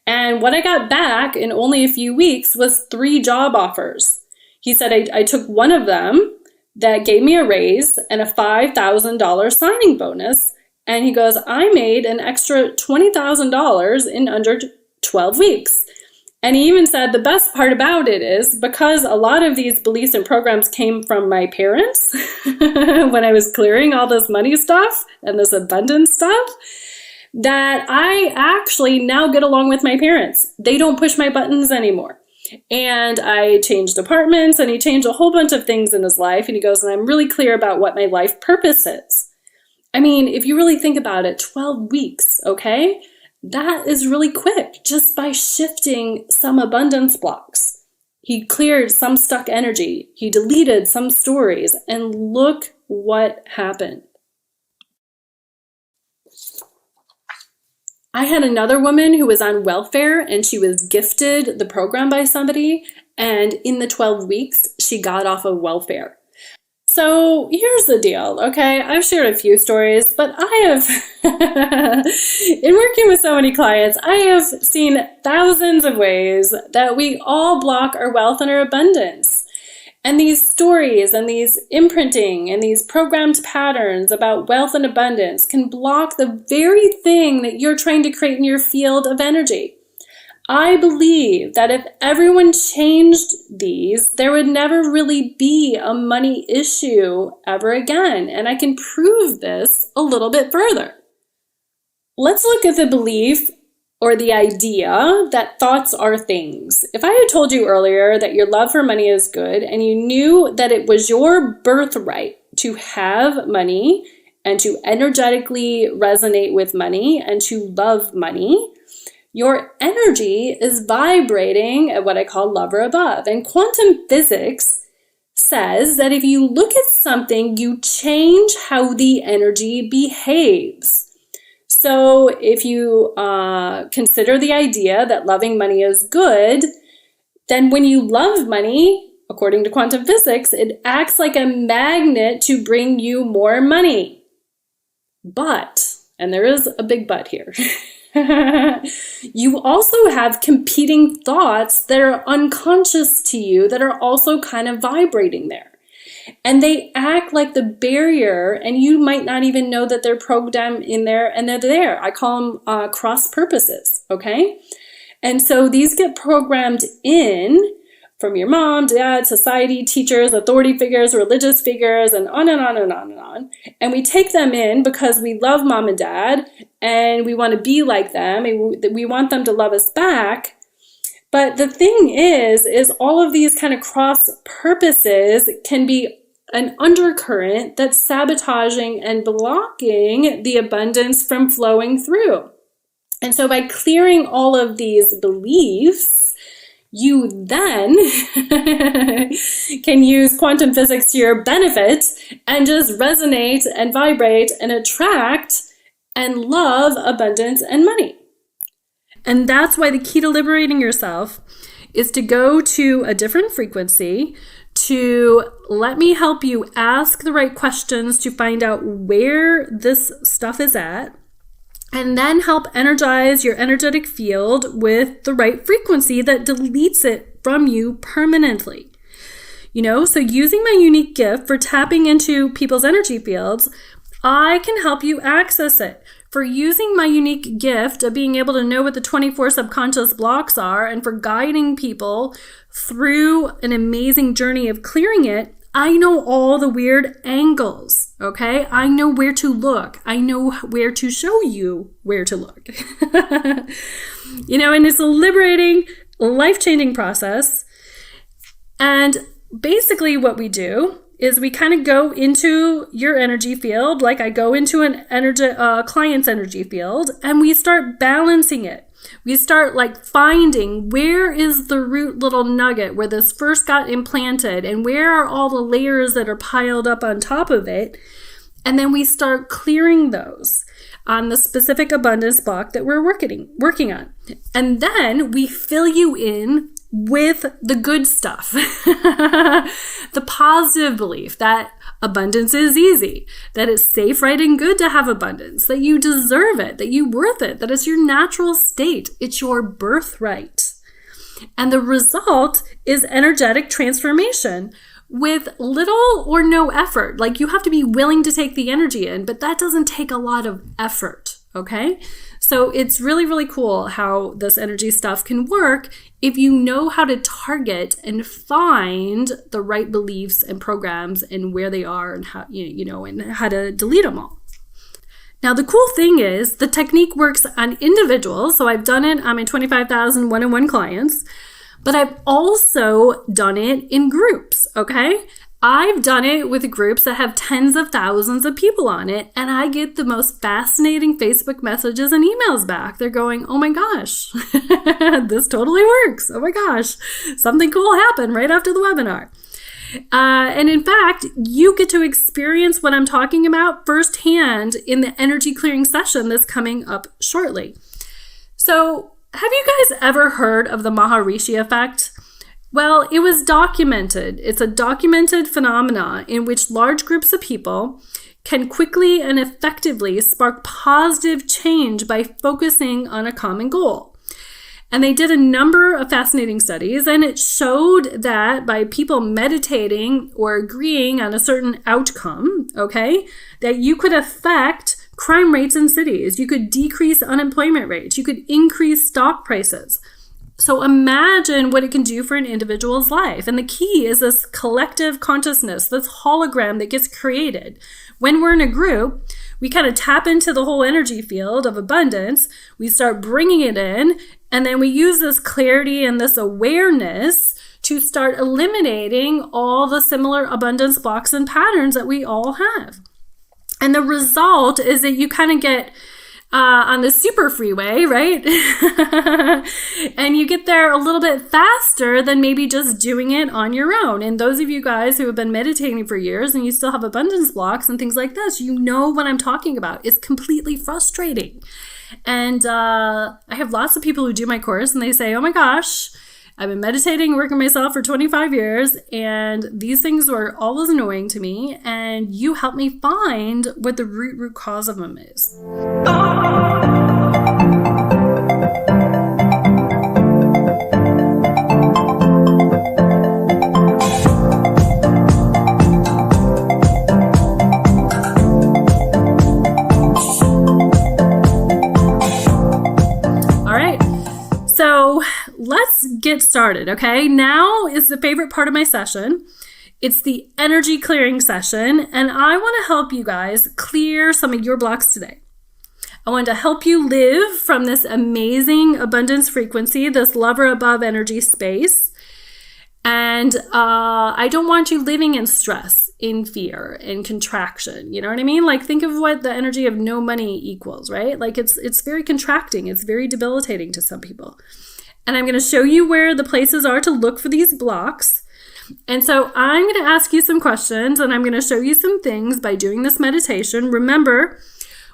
And what I got back in only a few weeks was 3 job offers. He said, I took one of them that gave me a raise and a $5,000 signing bonus. And he goes, I made an extra $20,000 in under 12 weeks. And he even said the best part about it is because a lot of these beliefs and programs came from my parents when I was clearing all this money stuff and this abundance stuff, that I actually now get along with my parents. They don't push my buttons anymore. And I changed apartments, and he changed a whole bunch of things in his life. And he goes, and I'm really clear about what my life purpose is. I mean, if you really think about it, 12 weeks, okay? That is really quick just by shifting some abundance blocks. He cleared some stuck energy. He deleted some stories, and look what happened. I had another woman who was on welfare, and she was gifted the program by somebody, and in the 12 weeks, she got off of welfare. So here's the deal, okay? I've shared a few stories, but I have, in working with so many clients, I have seen thousands of ways that we all block our wealth and our abundance. And these stories and these imprinting and these programmed patterns about wealth and abundance can block the very thing that you're trying to create in your field of energy. I believe that if everyone changed these, there would never really be a money issue ever again. And I can prove this a little bit further. Let's look at the belief or the idea that thoughts are things. If I had told you earlier that your love for money is good and you knew that it was your birthright to have money and to energetically resonate with money and to love money, your energy is vibrating at what I call love or above. And quantum physics says that if you look at something, you change how the energy behaves. So if you consider the idea that loving money is good, then when you love money, according to quantum physics, it acts like a magnet to bring you more money. But, and there is a big but here, you also have competing thoughts that are unconscious to you that are also kind of vibrating there. And they act like the barrier, and you might not even know that they're programmed in there, and they're there. I call them cross purposes, okay? And so these get programmed in from your mom, dad, society, teachers, authority figures, religious figures, and on and on and on and on. And we take them in because we love mom and dad, and we want to be like them, and we want them to love us back. But the thing is all of these kind of cross purposes can be an undercurrent that's sabotaging and blocking the abundance from flowing through. And so by clearing all of these beliefs, you then can use quantum physics to your benefit and just resonate and vibrate and attract and love abundance and money. And that's why the key to liberating yourself is to go to a different frequency, to let me help you ask the right questions to find out where this stuff is at, and then help energize your energetic field with the right frequency that deletes it from you permanently. So using my unique gift for tapping into people's energy fields, I can help you access it. For using my unique gift of being able to know what the 24 subconscious blocks are, and for guiding people through an amazing journey of clearing it, I know all the weird angles, okay? I know where to look. I know where to show you where to look. And it's a liberating, life-changing process. And basically what we do is we kind of go into your energy field, like I go into an client's energy field, and we start balancing it. We start like finding where is the root little nugget where this first got implanted, and where are all the layers that are piled up on top of it. And then we start clearing those on the specific abundance block that we're working on. And then we fill you in with the good stuff, the positive belief that abundance is easy, that it's safe, right, and good to have abundance, that you deserve it, that you're worth it, that it's your natural state, it's your birthright. And the result is energetic transformation with little or no effort. Like, you have to be willing to take the energy in, but that doesn't take a lot of effort, okay? So it's really, really cool how this energy stuff can work if you know how to target and find the right beliefs and programs and where they are and how, and how to delete them all. Now, the cool thing is the technique works on individuals. So I've done it on my 25,000 one-on-one clients, but I've also done it in groups, okay? I've done it with groups that have tens of thousands of people on it, and I get the most fascinating Facebook messages and emails back. They're going, oh my gosh, this totally works. Oh my gosh, something cool happened right after the webinar. And in fact, you get to experience what I'm talking about firsthand in the energy clearing session that's coming up shortly. So, have you guys ever heard of the Maharishi effect? Well, it was documented. It's a documented phenomena in which large groups of people can quickly and effectively spark positive change by focusing on a common goal. And they did a number of fascinating studies, and it showed that by people meditating or agreeing on a certain outcome, okay, that you could affect crime rates in cities, you could decrease unemployment rates, you could increase stock prices. So imagine what it can do for an individual's life. And the key is this collective consciousness, this hologram that gets created. When we're in a group, we kind of tap into the whole energy field of abundance. We start bringing it in, and then we use this clarity and this awareness to start eliminating all the similar abundance blocks and patterns that we all have. And the result is that you kind of get on the super freeway, right? And you get there a little bit faster than maybe just doing it on your own. And those of you guys who have been meditating for years and you still have abundance blocks and things like this, you know what I'm talking about. It's completely frustrating. And I have lots of people who do my course and they say, oh my gosh, I've been meditating, working myself for 25 years, and these things were always annoying to me, and you helped me find what the root cause of them is. So let's get started, okay? Now is the favorite part of my session. It's the energy clearing session, and I want to help you guys clear some of your blocks today. I want to help you live from this amazing abundance frequency, this lover above energy space. And I don't want you living in stress, in fear, in contraction. You know what I mean? Like, think of what the energy of no money equals, right? Like, it's very contracting. It's very debilitating to some people. And I'm going to show you where the places are to look for these blocks. And so I'm going to ask you some questions, and I'm going to show you some things by doing this meditation. Remember,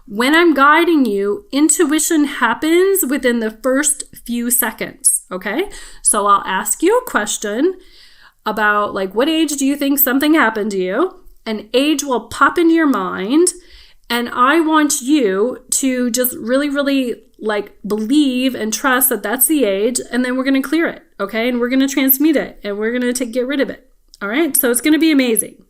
when I'm guiding you, intuition happens within the first few seconds, okay? So I'll ask you a question about, like, what age do you think something happened to you? An age will pop into your mind, and I want you to just really, really, like, believe and trust that that's the age, and then we're going to clear it, okay? And we're going to transmute it, and we're going to get rid of it, all right? So it's going to be amazing.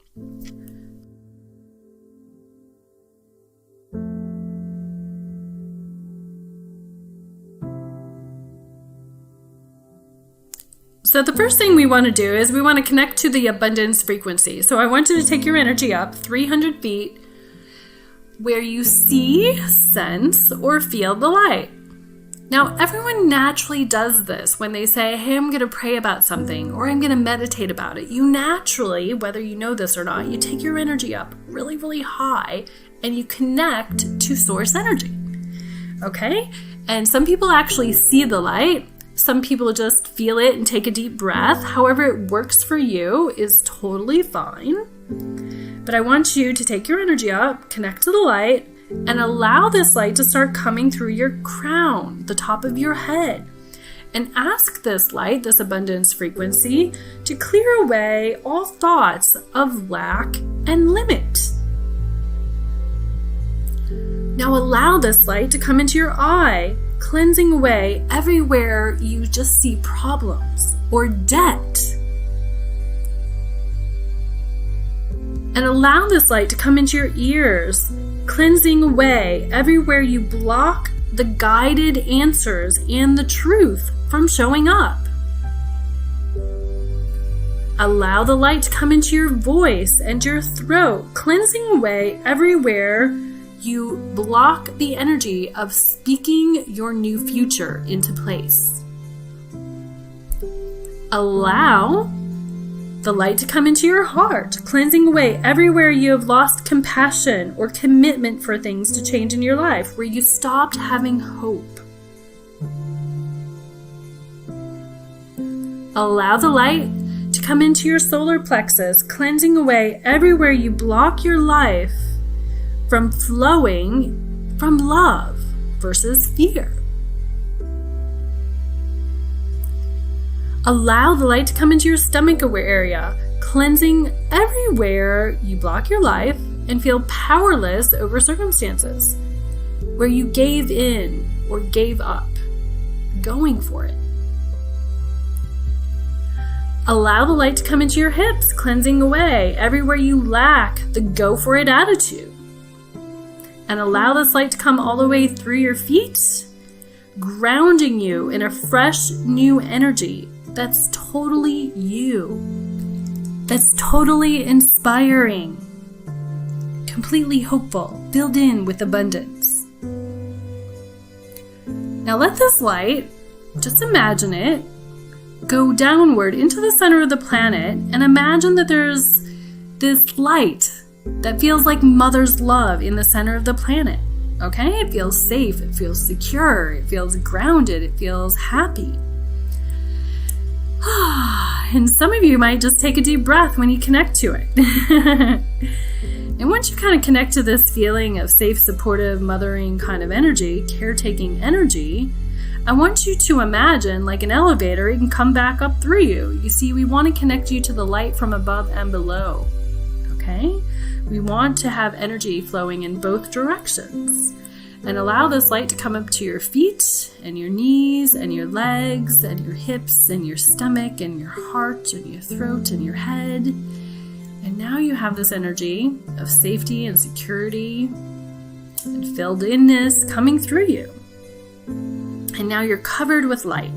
So the first thing we want to do is we want to connect to the abundance frequency. So I want you to take your energy up 300 feet where you see, sense, or feel the light. Now, everyone naturally does this when they say, hey, I'm going to pray about something or I'm going to meditate about it. You naturally, whether you know this or not, you take your energy up really, really high and you connect to source energy. Okay? And some people actually see the light. Some people just feel it and take a deep breath. However it works for you is totally fine. But I want you to take your energy up, connect to the light, and allow this light to start coming through your crown, the top of your head. And ask this light, this abundance frequency, to clear away all thoughts of lack and limit. Now allow this light to come into your eye, cleansing away everywhere you just see problems or debt. And allow this light to come into your ears, cleansing away everywhere you block the guided answers and the truth from showing up. Allow the light to come into your voice and your throat, cleansing away everywhere you block the energy of speaking your new future into place. Allow the light to come into your heart, cleansing away everywhere you have lost compassion or commitment for things to change in your life, where you stopped having hope. Allow the light to come into your solar plexus, cleansing away everywhere you block your life from flowing from love versus fear. Allow the light to come into your stomach area, cleansing everywhere you block your life and feel powerless over circumstances, where you gave in or gave up, going for it. Allow the light to come into your hips, cleansing away everywhere you lack the go for it attitude. And allow this light to come all the way through your feet, grounding you in a fresh new energy that's totally you, that's totally inspiring, completely hopeful, filled in with abundance. Now let this light, just imagine it, go downward into the center of the planet and imagine that there's this light that feels like mother's love in the center of the planet. Okay? It feels safe, it feels secure, it feels grounded, it feels happy. And some of you might just take a deep breath when you connect to it. And once you kind of connect to this feeling of safe, supportive, mothering kind of energy, caretaking energy, I want you to imagine like an elevator, it can come back up through you. You see, we want to connect you to the light from above and below. Okay? We want to have energy flowing in both directions. And allow this light to come up to your feet and your knees and your legs and your hips and your stomach and your heart and your throat and your head. And now you have this energy of safety and security and filled inness coming through you. And now you're covered with light.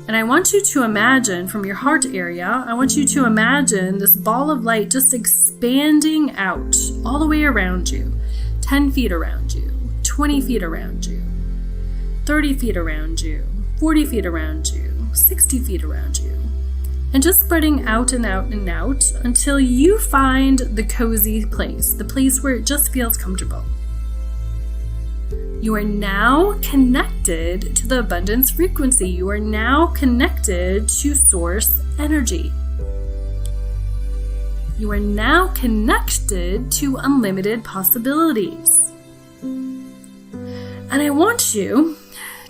And I want you to imagine from your heart area, I want you to imagine this ball of light just expanding out all the way around you, 10 feet around you. 20 feet around you, 30 feet around you, 40 feet around you, 60 feet around you, and just spreading out and out and out until you find the cozy place, the place where it just feels comfortable. You are now connected to the abundance frequency. You are now connected to source energy. You are now connected to unlimited possibilities. And I want you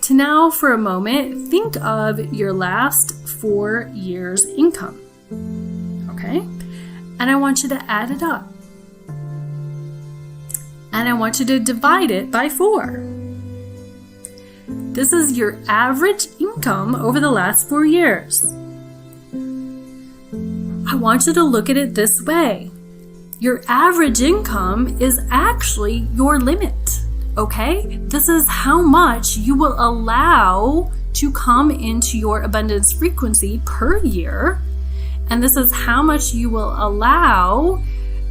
to now, for a moment, think of your last 4 years' income. Okay? And I want you to add it up. And I want you to divide it by 4. This is your average income over the last 4 years. I want you to look at it this way. Your average income is actually your limit. Okay? This is how much you will allow to come into your abundance frequency per year. And this is how much you will allow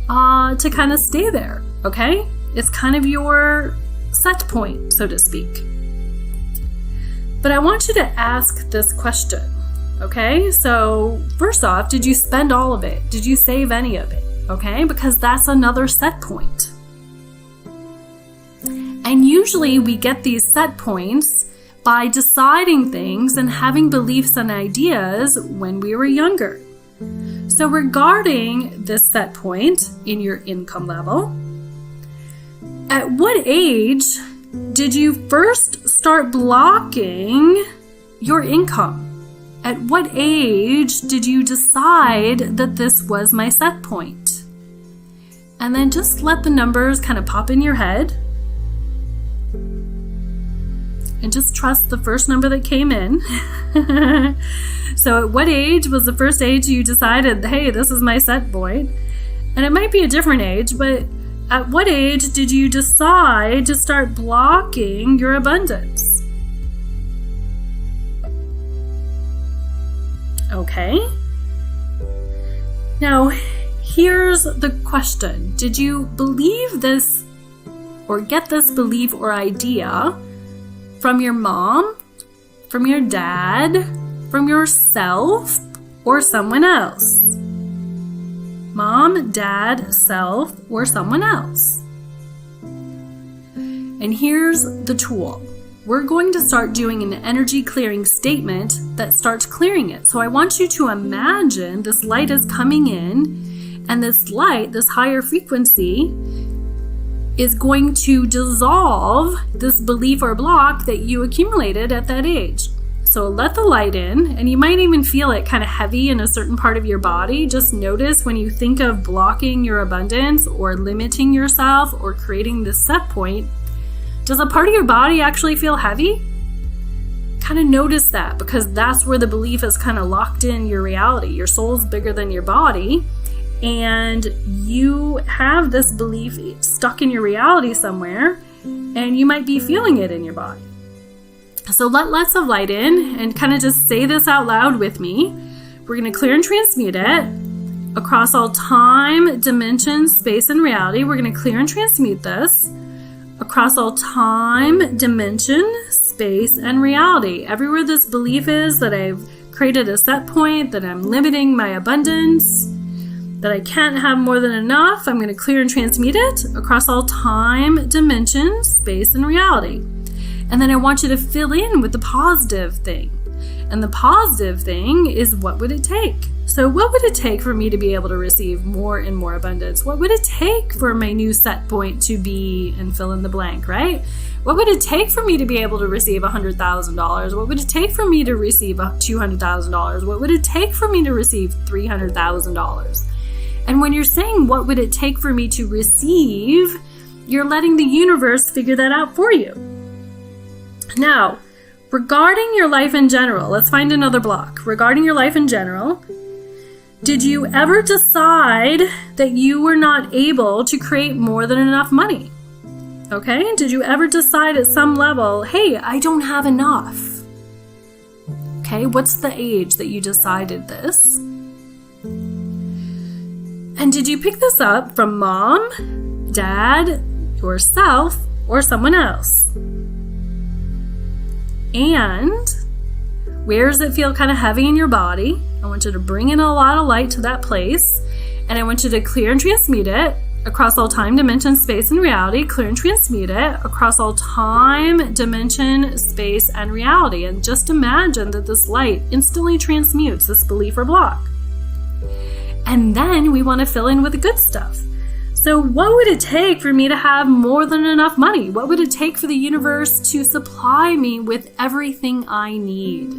to kind of stay there. Okay? It's kind of your set point, so to speak. But I want you to ask this question, okay? So first off, did you spend all of it? Did you save any of it? Okay, because that's another set point. And usually we get these set points by deciding things and having beliefs and ideas when we were younger. So regarding this set point in your income level, at what age did you first start blocking your income? At what age did you decide that this was my set point? And then just let the numbers kind of pop in your head. And just trust the first number that came in. So at what age was the first age you decided, hey, this is my set point? And it might be a different age, but at what age did you decide to start blocking your abundance? Okay. Now, here's the question. Did you believe this or get this belief or idea from your mom, from your dad, from yourself, or someone else? Mom, dad, self, or someone else. And here's the tool. We're going to start doing an energy clearing statement that starts clearing it. So I want you to imagine this light is coming in, and this light, this higher frequency, is going to dissolve this belief or block that you accumulated at that age. So let the light in, and you might even feel it kind of heavy in a certain part of your body. Just notice when you think of blocking your abundance or limiting yourself or creating this set point, does a part of your body actually feel heavy? Kind of notice that, because that's where the belief is kind of locked in your reality. Your soul's bigger than your body, and you have this belief stuck in your reality somewhere, and you might be feeling it in your body. So let lots of light in and kind of just say this out loud with me. We're going to clear and transmute it across all time, dimension, space, and reality. We're going to clear and transmute this across all time, dimension, space, and reality. Everywhere this belief is that I've created a set point, that I'm limiting my abundance, that I can't have more than enough, I'm going to clear and transmute it across all time, dimension, space, and reality. And then I want you to fill in with the positive thing. And the positive thing is, what would it take? So what would it take for me to be able to receive more and more abundance? What would it take for my new set point to be, and fill in the blank, right? What would it take for me to be able to receive $100,000? What would it take for me to receive $200,000? What would it take for me to receive $300,000? And when you're saying, what would it take for me to receive, you're letting the universe figure that out for you. Now, regarding your life in general, let's find another block. Regarding your life in general, did you ever decide that you were not able to create more than enough money? Okay, did you ever decide at some level, hey, I don't have enough? Okay, what's the age that you decided this? And did you pick this up from mom, dad, yourself, or someone else? And where does it feel kind of heavy in your body? I want you to bring in a lot of light to that place. And I want you to clear and transmute it across all time, dimension, space, and reality. Clear and transmute it across all time, dimension, space, and reality. And just imagine that this light instantly transmutes this belief or block. And then we want to fill in with the good stuff. So what would it take for me to have more than enough money? What would it take for the universe to supply me with everything I need?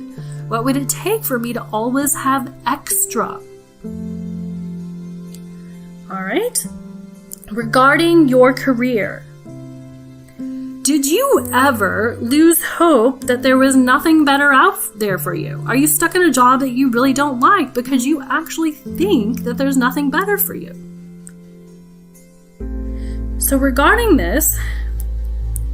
What would it take for me to always have extra? All right. Regarding your career, did you ever lose hope that there was nothing better out there for you? Are you stuck in a job that you really don't like because you actually think that there's nothing better for you? So regarding this,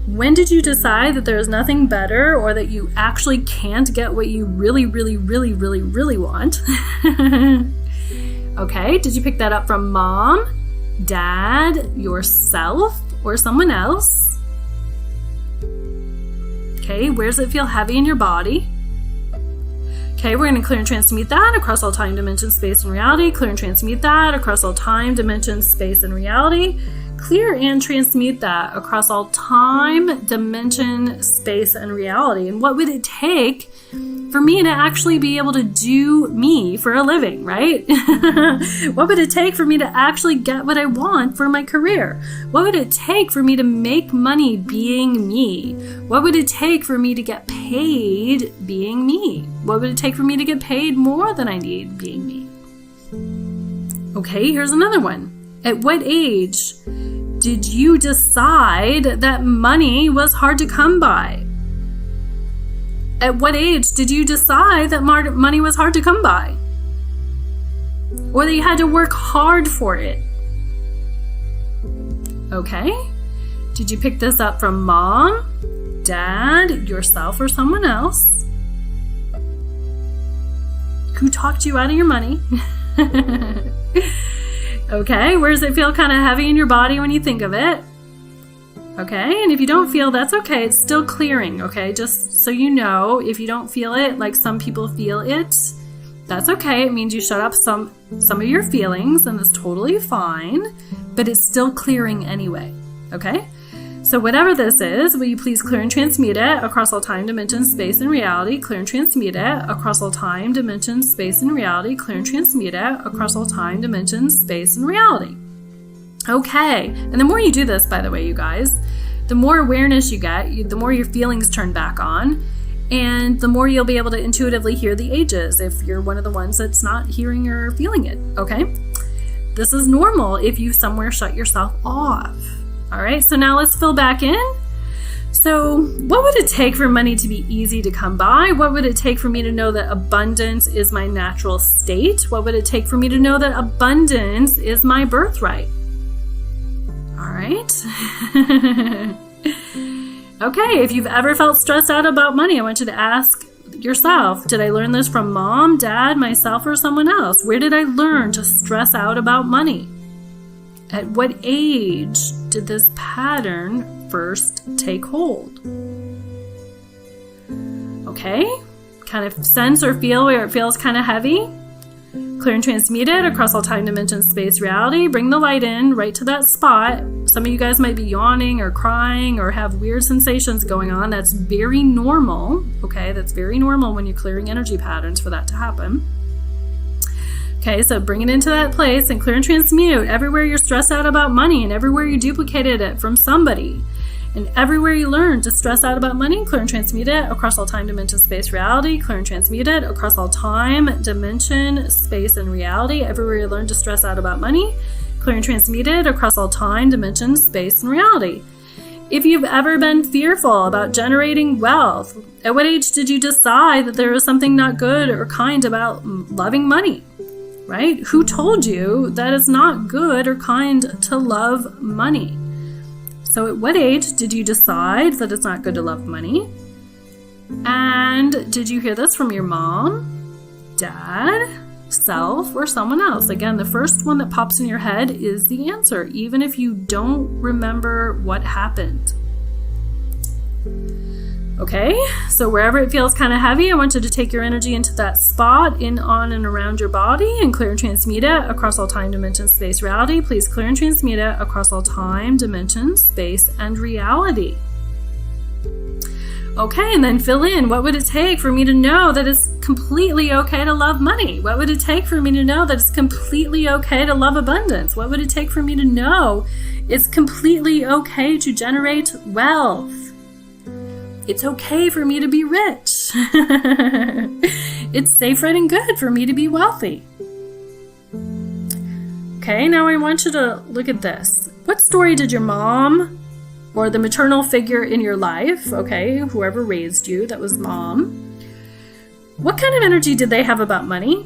when did you decide that there's nothing better, or that you actually can't get what you really, really, really, really, really want? Okay, did you pick that up from mom, dad, yourself, or someone else? Okay, where does it feel heavy in your body? Okay, we're going to clear and transmute that across all time, dimension, space, and reality. Clear and transmute that across all time, dimension, space, and reality. Clear and transmute that across all time, dimension, space, and reality. And what would it take for me to actually be able to do me for a living, right? What would it take for me to actually get what I want for my career? What would it take for me to make money being me? What would it take for me to get paid being me? What would it take for me to get paid more than I need being me? Okay, here's another one. At what age did you decide that money was hard to come by? At what age did you decide that money was hard to come by? Or that you had to work hard for it? Okay. Did you pick this up from mom, dad, yourself, or someone else? Who talked you out of your money? Okay, where does it feel kind of heavy in your body when you think of it? Okay, and if you don't feel, that's okay. It's still clearing, okay? Just so you know, if you don't feel it like some people feel it, that's okay. It means you shut up some of your feelings, and that's totally fine, but it's still clearing anyway, okay? So whatever this is, will you please clear and transmute it across all time, dimension, space, and reality. Clear and transmute it across all time, dimension, space, and reality. Clear and transmute it across all time, dimension, space, and reality. Okay, and the more you do this, by the way, you guys, the more awareness you get, the more your feelings turn back on, and the more you'll be able to intuitively hear the ages if you're one of the ones that's not hearing or feeling it, okay? This is normal if you somewhere shut yourself off. All right, so now let's fill back in. So what would it take for money to be easy to come by? What would it take for me to know that abundance is my natural state? What would it take for me to know that abundance is my birthright? All right. Okay, if you've ever felt stressed out about money, I want you to ask yourself, did I learn this from mom, dad, myself, or someone else? Where did I learn to stress out about money? At what age did this pattern first take hold? Okay, kind of sense or feel where it feels kind of heavy. Clear and transmute it across all time, dimension, space, reality. Bring the light in right to that spot. Some of you guys might be yawning or crying or have weird sensations going on. That's very normal, okay? That's very normal when you're clearing energy patterns for that to happen. Okay, so bring it into that place and clear and transmute everywhere you're stressed out about money and everywhere you duplicated it from somebody. And everywhere you learn to stress out about money, clear and transmute it across all time, dimension, space, reality. Clear and transmute it across all time, dimension, space, and reality. Everywhere you learn to stress out about money, clear and transmute it across all time, dimension, space, and reality. If you've ever been fearful about generating wealth, at what age did you decide that there was something not good or kind about loving money? Right? Who told you that it's not good or kind to love money? So at what age did you decide that it's not good to love money? And did you hear this from your mom, dad, self, or someone else? Again, the first one that pops in your head is the answer, even if you don't remember what happened. Okay, so wherever it feels kind of heavy, I want you to take your energy into that spot, in, on, and around your body, and clear and transmute it across all time, dimension, space, reality. Please clear and transmute it across all time, dimension, space, and reality. Okay, and then fill in. What would it take for me to know that it's completely okay to love money? What would it take for me to know that it's completely okay to love abundance? What would it take for me to know it's completely okay to generate wealth? It's okay for me to be rich. It's safe, right, and good for me to be wealthy. Okay, now I want you to look at this. What story did your mom or the maternal figure in your life, okay, whoever raised you, that was mom, what kind of energy did they have about money?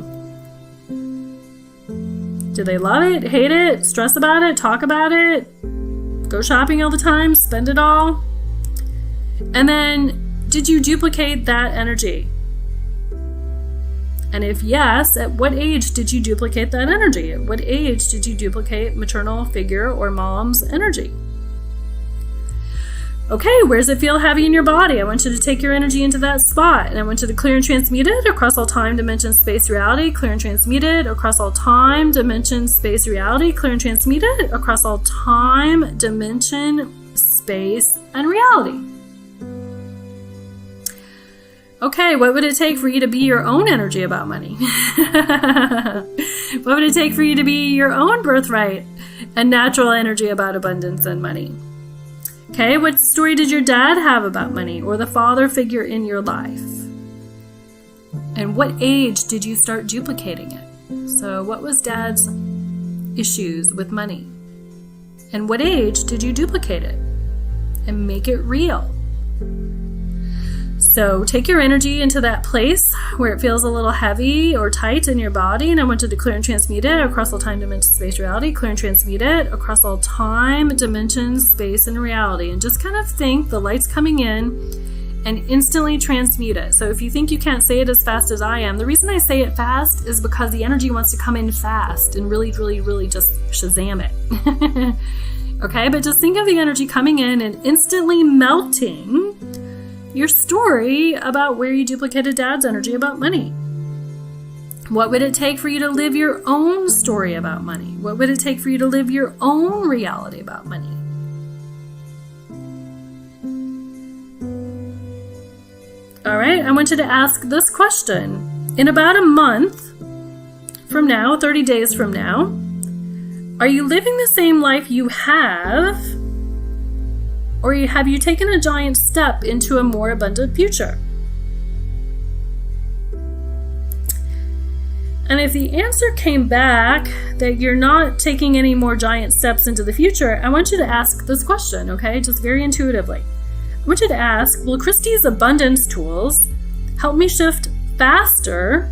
Did they love it, hate it, stress about it, talk about it, go shopping all the time, spend it all? And then, did you duplicate that energy? And if yes, at what age did you duplicate that energy? At what age did you duplicate maternal figure or mom's energy? Okay, where does it feel heavy in your body? I want you to take your energy into that spot, and I want you to clear and transmute it across all time, dimension, space, reality. Clear and transmute it across all time, dimension, space, reality. Clear and transmute it across all time, dimension, space, and reality. Okay, what would it take for you to be your own energy about money? What would it take for you to be your own birthright and natural energy about abundance and money? Okay, what story did your dad have about money or the father figure in your life? And what age did you start duplicating it? So what was dad's issues with money? And what age did you duplicate it and make it real? So take your energy into that place where it feels a little heavy or tight in your body, and I want you to clear and transmute it across all time, dimension, space, reality. Clear and transmute it across all time, dimensions, space, and reality. And just kind of think the light's coming in and instantly transmute it. So if you think you can't say it as fast as I am, the reason I say it fast is because the energy wants to come in fast and really, really, really just Shazam it. Okay, but just think of the energy coming in and instantly melting your story about where you duplicated dad's energy about money. What would it take for you to live your own story about money? What would it take for you to live your own reality about money? All right, I want you to ask this question. In about a month from now, 30 days from now, are you living the same life you have? Or have you taken a giant step into a more abundant future? And if the answer came back that you're not taking any more giant steps into the future, I want you to ask this question, okay? Just very intuitively. I want you to ask, will Christie's abundance tools help me shift faster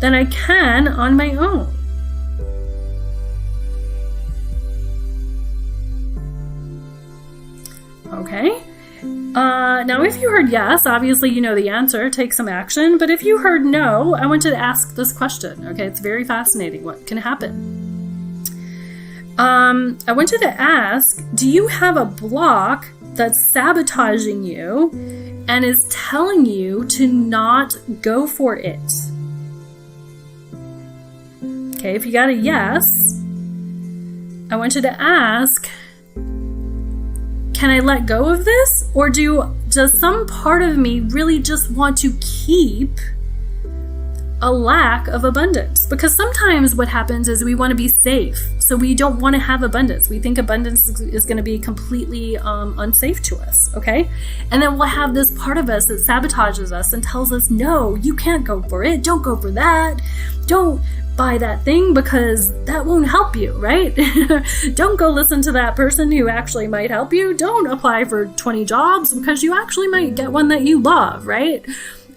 than I can on my own? Okay. Now, if you heard yes, obviously you know the answer, take some action. But if you heard no, I want you to ask this question. Okay, it's very fascinating what can happen. I want you to ask, do you have a block that's sabotaging you and is telling you to not go for it? Okay, if you got a yes, I want you to ask, can I let go of this? Or does some part of me really just want to keep a lack of abundance? Because sometimes what happens is we want to be safe. So we don't want to have abundance. We think abundance is going to be completely unsafe to us, okay? And then we'll have this part of us that sabotages us and tells us, no, you can't go for it. Don't go for that. Don't buy that thing because that won't help you, right? Don't go listen to that person who actually might help you. Don't apply for 20 jobs because you actually might get one that you love, right?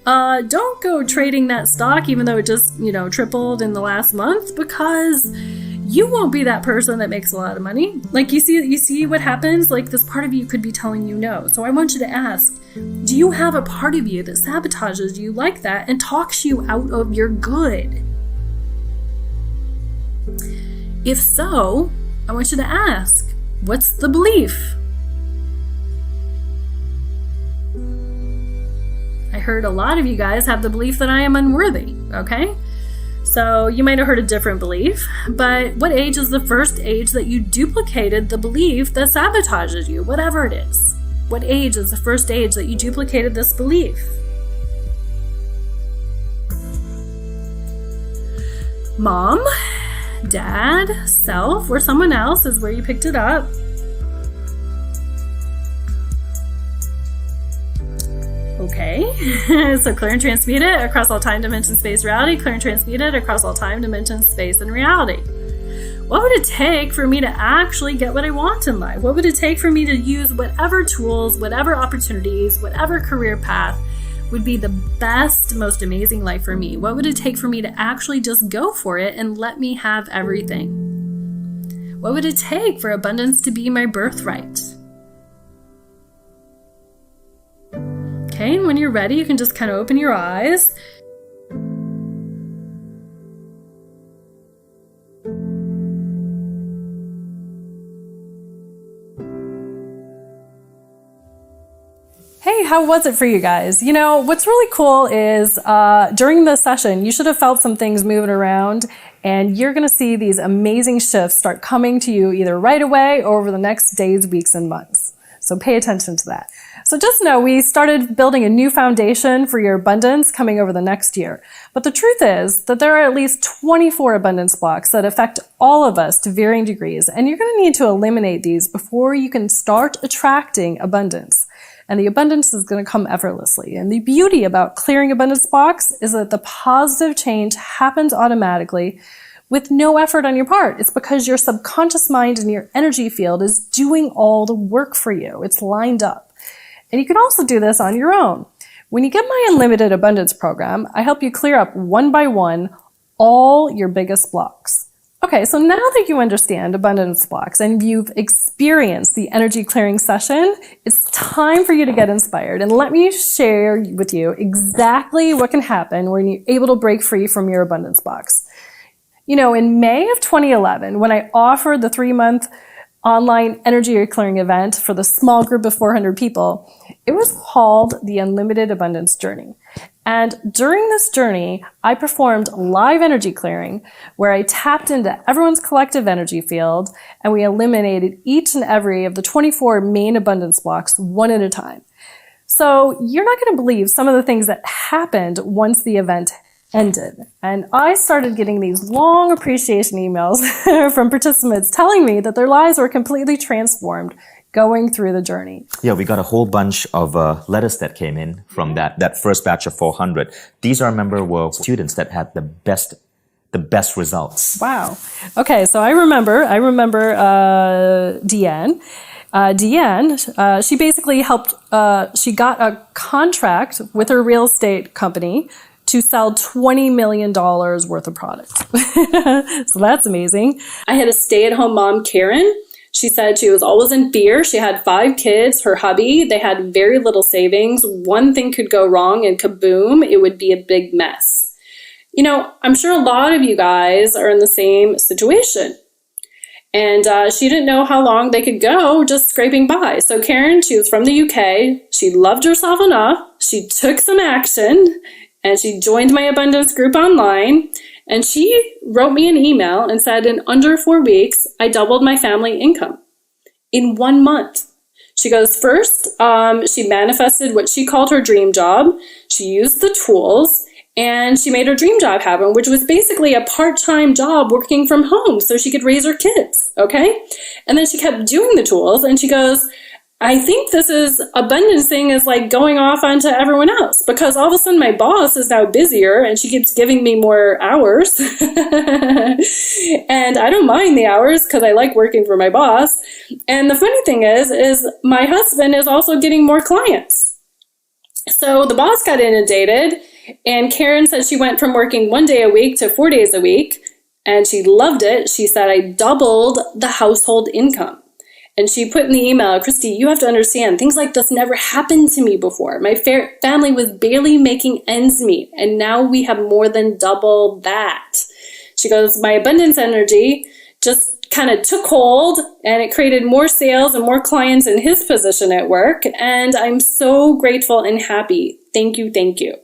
Don't go trading that stock even though it just, tripled in the last month, because you won't be that person that makes a lot of money. Like you see what happens? Like this part of you could be telling you no. So I want you to ask, do you have a part of you that sabotages you like that and talks you out of your good? If so, I want you to ask, what's the belief? I heard a lot of you guys have the belief that I am unworthy, okay? So you might have heard a different belief, but what age is the first age that you duplicated the belief that sabotages you, whatever it is? What age is the first age that you duplicated this belief? Mom, dad, self, or someone else is where you picked it up. Okay, so clear and transmute it across all time, dimension, space, reality. Clear and transmute it across all time, dimension, space, and reality. What would it take for me to actually get what I want in life? What would it take for me to use whatever tools, whatever opportunities, whatever career path would be the best, most amazing life for me? What would it take for me to actually just go for it and let me have everything? What would it take for abundance to be my birthright? Okay, and when you're ready, you can just kind of open your eyes. how was it for you guys? What's really cool is during the session, you should have felt some things moving around, and you're going to see these amazing shifts start coming to you either right away or over the next days, weeks, and months. So pay attention to that. So just know we started building a new foundation for your abundance coming over the next year. But the truth is that there are at least 24 abundance blocks that affect all of us to varying degrees, and you're going to need to eliminate these before you can start attracting abundance. And the abundance is going to come effortlessly. And the beauty about clearing abundance blocks is that the positive change happens automatically with no effort on your part. It's because your subconscious mind and your energy field is doing all the work for you. It's lined up. And you can also do this on your own. When you get my Unlimited Abundance program, I help you clear up one by one all your biggest blocks. Okay, so now that you understand abundance blocks and you've experienced the energy clearing session, it's time for you to get inspired. And let me share with you exactly what can happen when you're able to break free from your abundance blocks. In May of 2011, when I offered the 3-month online energy clearing event for the small group of 400 people, it was called the Unlimited Abundance Journey. And during this journey, I performed live energy clearing where I tapped into everyone's collective energy field and we eliminated each and every of the 24 main abundance blocks one at a time. So you're not going to believe some of the things that happened once the event ended. And I started getting these long appreciation emails from participants telling me that their lives were completely transformed going through the journey. Yeah, we got a whole bunch of letters that came in from that first batch of 400. These, I remember, were students that had the best results. Wow. Okay, so I remember Deanne. Deanne, she basically helped, she got a contract with her real estate company to sell $20 million worth of product. So that's amazing. I had a stay-at-home mom, Karen. She said she was always in fear. She had 5 kids, her hubby. They had very little savings. One thing could go wrong and kaboom, it would be a big mess. I'm sure a lot of you guys are in the same situation. And she didn't know how long they could go just scraping by. So Karen, she was from the UK. She loved herself enough. She took some action. And she joined my abundance group online, and she wrote me an email and said in under 4 weeks, I doubled my family income in 1 month. She goes, first, she manifested what she called her dream job. She used the tools and she made her dream job happen, which was basically a part-time job working from home so she could raise her kids. Okay. And then she kept doing the tools and she goes, I think this is abundance thing is like going off onto everyone else because all of a sudden my boss is now busier and she keeps giving me more hours. And I don't mind the hours because I like working for my boss. And the funny thing is my husband is also getting more clients. So the boss got inundated and Karen said she went from working 1 day a week to 4 days a week and she loved it. She said, I doubled the household income. And she put in the email, Christy, you have to understand, things like this never happened to me before. My family was barely making ends meet, and now we have more than double that. She goes, my abundance energy just kind of took hold, and it created more sales and more clients in his position at work, and I'm so grateful and happy. Thank you, thank you.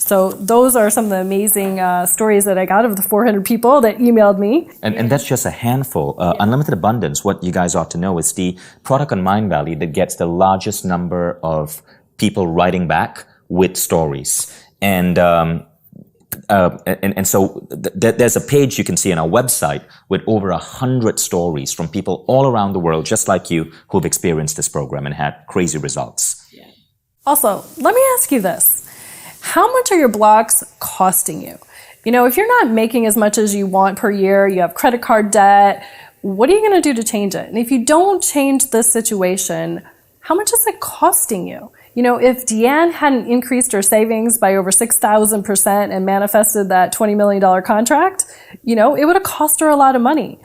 So those are some of the amazing stories that I got of the 400 people that emailed me. And that's just a handful. Unlimited Abundance, what you guys ought to know, is the product on Mindvalley that gets the largest number of people writing back with stories. And so there's a page you can see on our website with over 100 stories from people all around the world, just like you, who've experienced this program and had crazy results. Yeah. Also, let me ask you this. How much are your blocks costing you? If you're not making as much as you want per year, you have credit card debt, what are you going to do to change it? And if you don't change this situation, how much is it costing you? If Deanne hadn't increased her savings by over 6,000% and manifested that $20 million contract, it would have cost her a lot of money.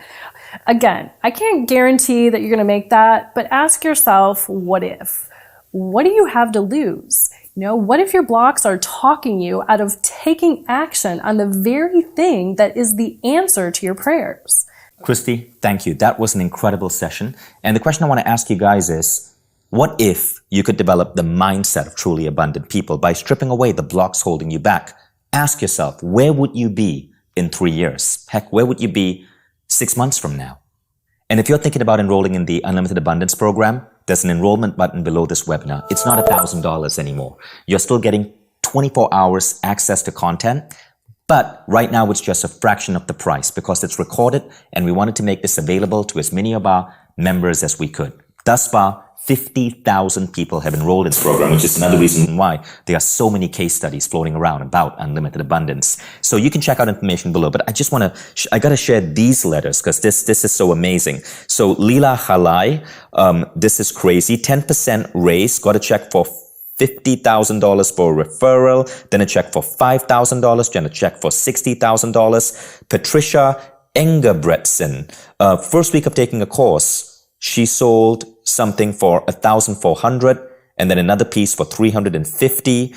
Again, I can't guarantee that you're going to make that, but ask yourself, what if? What do you have to lose? What if your blocks are talking you out of taking action on the very thing that is the answer to your prayers? Christy, thank you. That was an incredible session. And the question I want to ask you guys is, What if you could develop the mindset of truly abundant people by stripping away the blocks holding you back? Ask yourself, where would you be in 3 years? Heck, where would you be 6 months from now? And if you're thinking about enrolling in the Unlimited Abundance program, there's an enrollment button below this webinar. It's not $1,000 anymore. You're still getting 24 hours access to content, but right now it's just a fraction of the price because it's recorded and we wanted to make this available to as many of our members as we could. Thus far, 50,000 people have enrolled in this program, which is another reason why there are so many case studies floating around about unlimited abundance. So you can check out information below, but I just want to, I got to share these letters because this is so amazing. So Leela Halai, this is crazy. 10% raise, got a check for $50,000 for a referral, then a check for $5,000, then a check for $60,000. Patricia Engebretson, first week of taking a course, she sold something for $1,400 and then another piece for $350.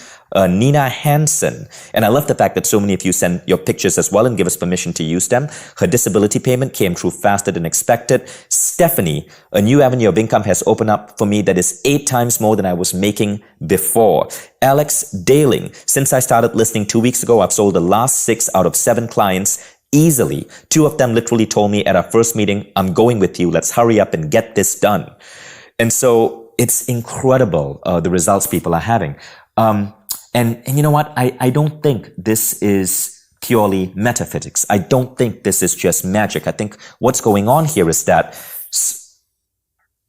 Nina Hansen, and I love the fact that so many of you send your pictures as well and give us permission to use them. Her disability payment came through faster than expected. Stephanie, a new avenue of income has opened up for me that is 8 times more than I was making before. Alex Daling, since I started listening 2 weeks ago, I've sold the last 6 out of 7 clients easily. 2 of them literally told me at our first meeting, I'm going with you. Let's hurry up and get this done. And so it's incredible, the results people are having. And you know what? I don't think this is purely metaphysics. I don't think this is just magic. I think what's going on here is that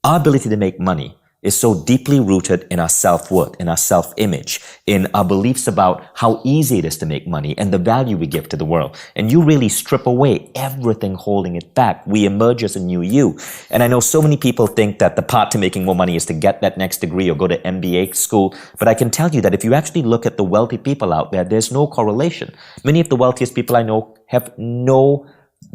our ability to make money is so deeply rooted in our self-worth, in our self-image, in our beliefs about how easy it is to make money and the value we give to the world. And you really strip away everything holding it back. We emerge as a new you. And I know so many people think that the path to making more money is to get that next degree or go to MBA school. But I can tell you that if you actually look at the wealthy people out there, there's no correlation. Many of the wealthiest people I know have no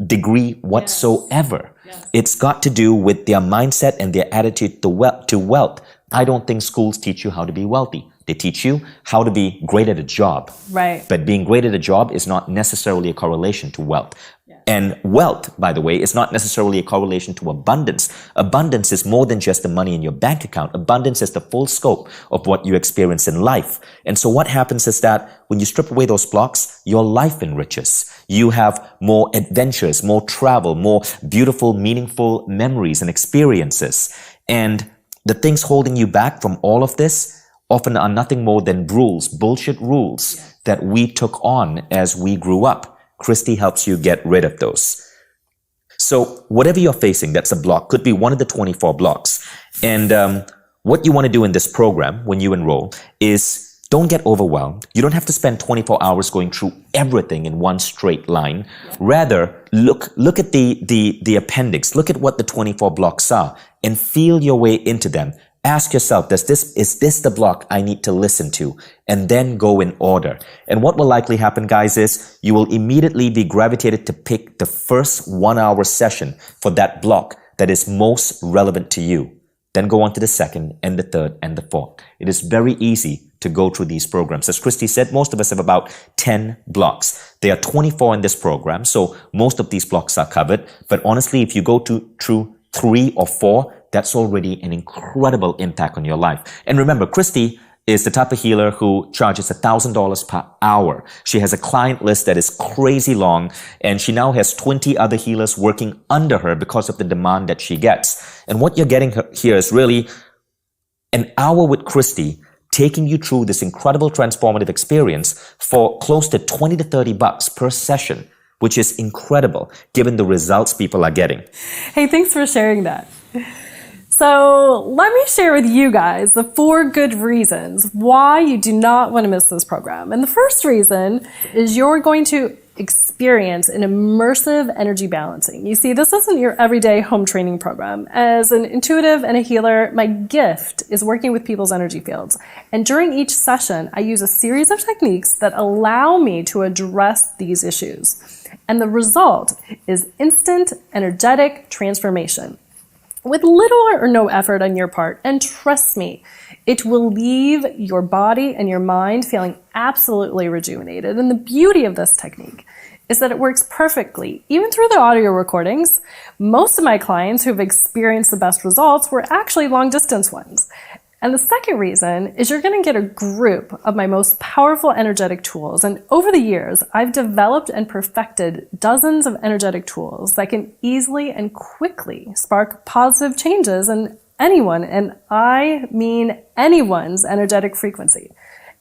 degree whatsoever. Yes. It's got to do with their mindset and their attitude to wealth. I don't think schools teach you how to be wealthy. They teach you how to be great at a job. Right. But being great at a job is not necessarily a correlation to wealth. And wealth, by the way, is not necessarily a correlation to abundance. Abundance is more than just the money in your bank account. Abundance is the full scope of what you experience in life. And so what happens is that when you strip away those blocks, your life enriches. You have more adventures, more travel, more beautiful, meaningful memories and experiences. And the things holding you back from all of this often are nothing more than rules, bullshit rules that we took on as we grew up. Christie helps you get rid of those. So whatever you're facing, that's a block, could be one of the 24 blocks. And what you want to do in this program when you enroll is don't get overwhelmed. You don't have to spend 24 hours going through everything in one straight line. Rather, look at the appendix. Look at what the 24 blocks are and feel your way into them. Ask yourself, is this the block I need to listen to? And then go in order. And what will likely happen, guys, is you will immediately be gravitated to pick the first 1-hour session for that block that is most relevant to you. Then go on to the second and the third and the fourth. It is very easy to go through these programs. As Christie said, most of us have about 10 blocks. There are 24 in this program, so most of these blocks are covered. But honestly, if you go through 3 or 4, that's already an incredible impact on your life. And remember, Christie is the type of healer who charges $1,000 per hour. She has a client list that is crazy long, and she now has 20 other healers working under her because of the demand that she gets. And what you're getting here is really an hour with Christie, taking you through this incredible transformative experience for close to $20 to $30 per session, which is incredible given the results people are getting. Hey, thanks for sharing that. So let me share with you guys the 4 good reasons why you do not want to miss this program. And the first reason is you're going to experience an immersive energy balancing. You see, this isn't your everyday home training program. As an intuitive and a healer, my gift is working with people's energy fields. And during each session, I use a series of techniques that allow me to address these issues. And the result is instant energetic transformation, with little or no effort on your part. And trust me, it will leave your body and your mind feeling absolutely rejuvenated. And the beauty of this technique is that it works perfectly, even through the audio recordings. Most of my clients who've experienced the best results were actually long distance ones. And the second reason is you're going to get a group of my most powerful energetic tools. And over the years, I've developed and perfected dozens of energetic tools that can easily and quickly spark positive changes in anyone, and I mean anyone's energetic frequency.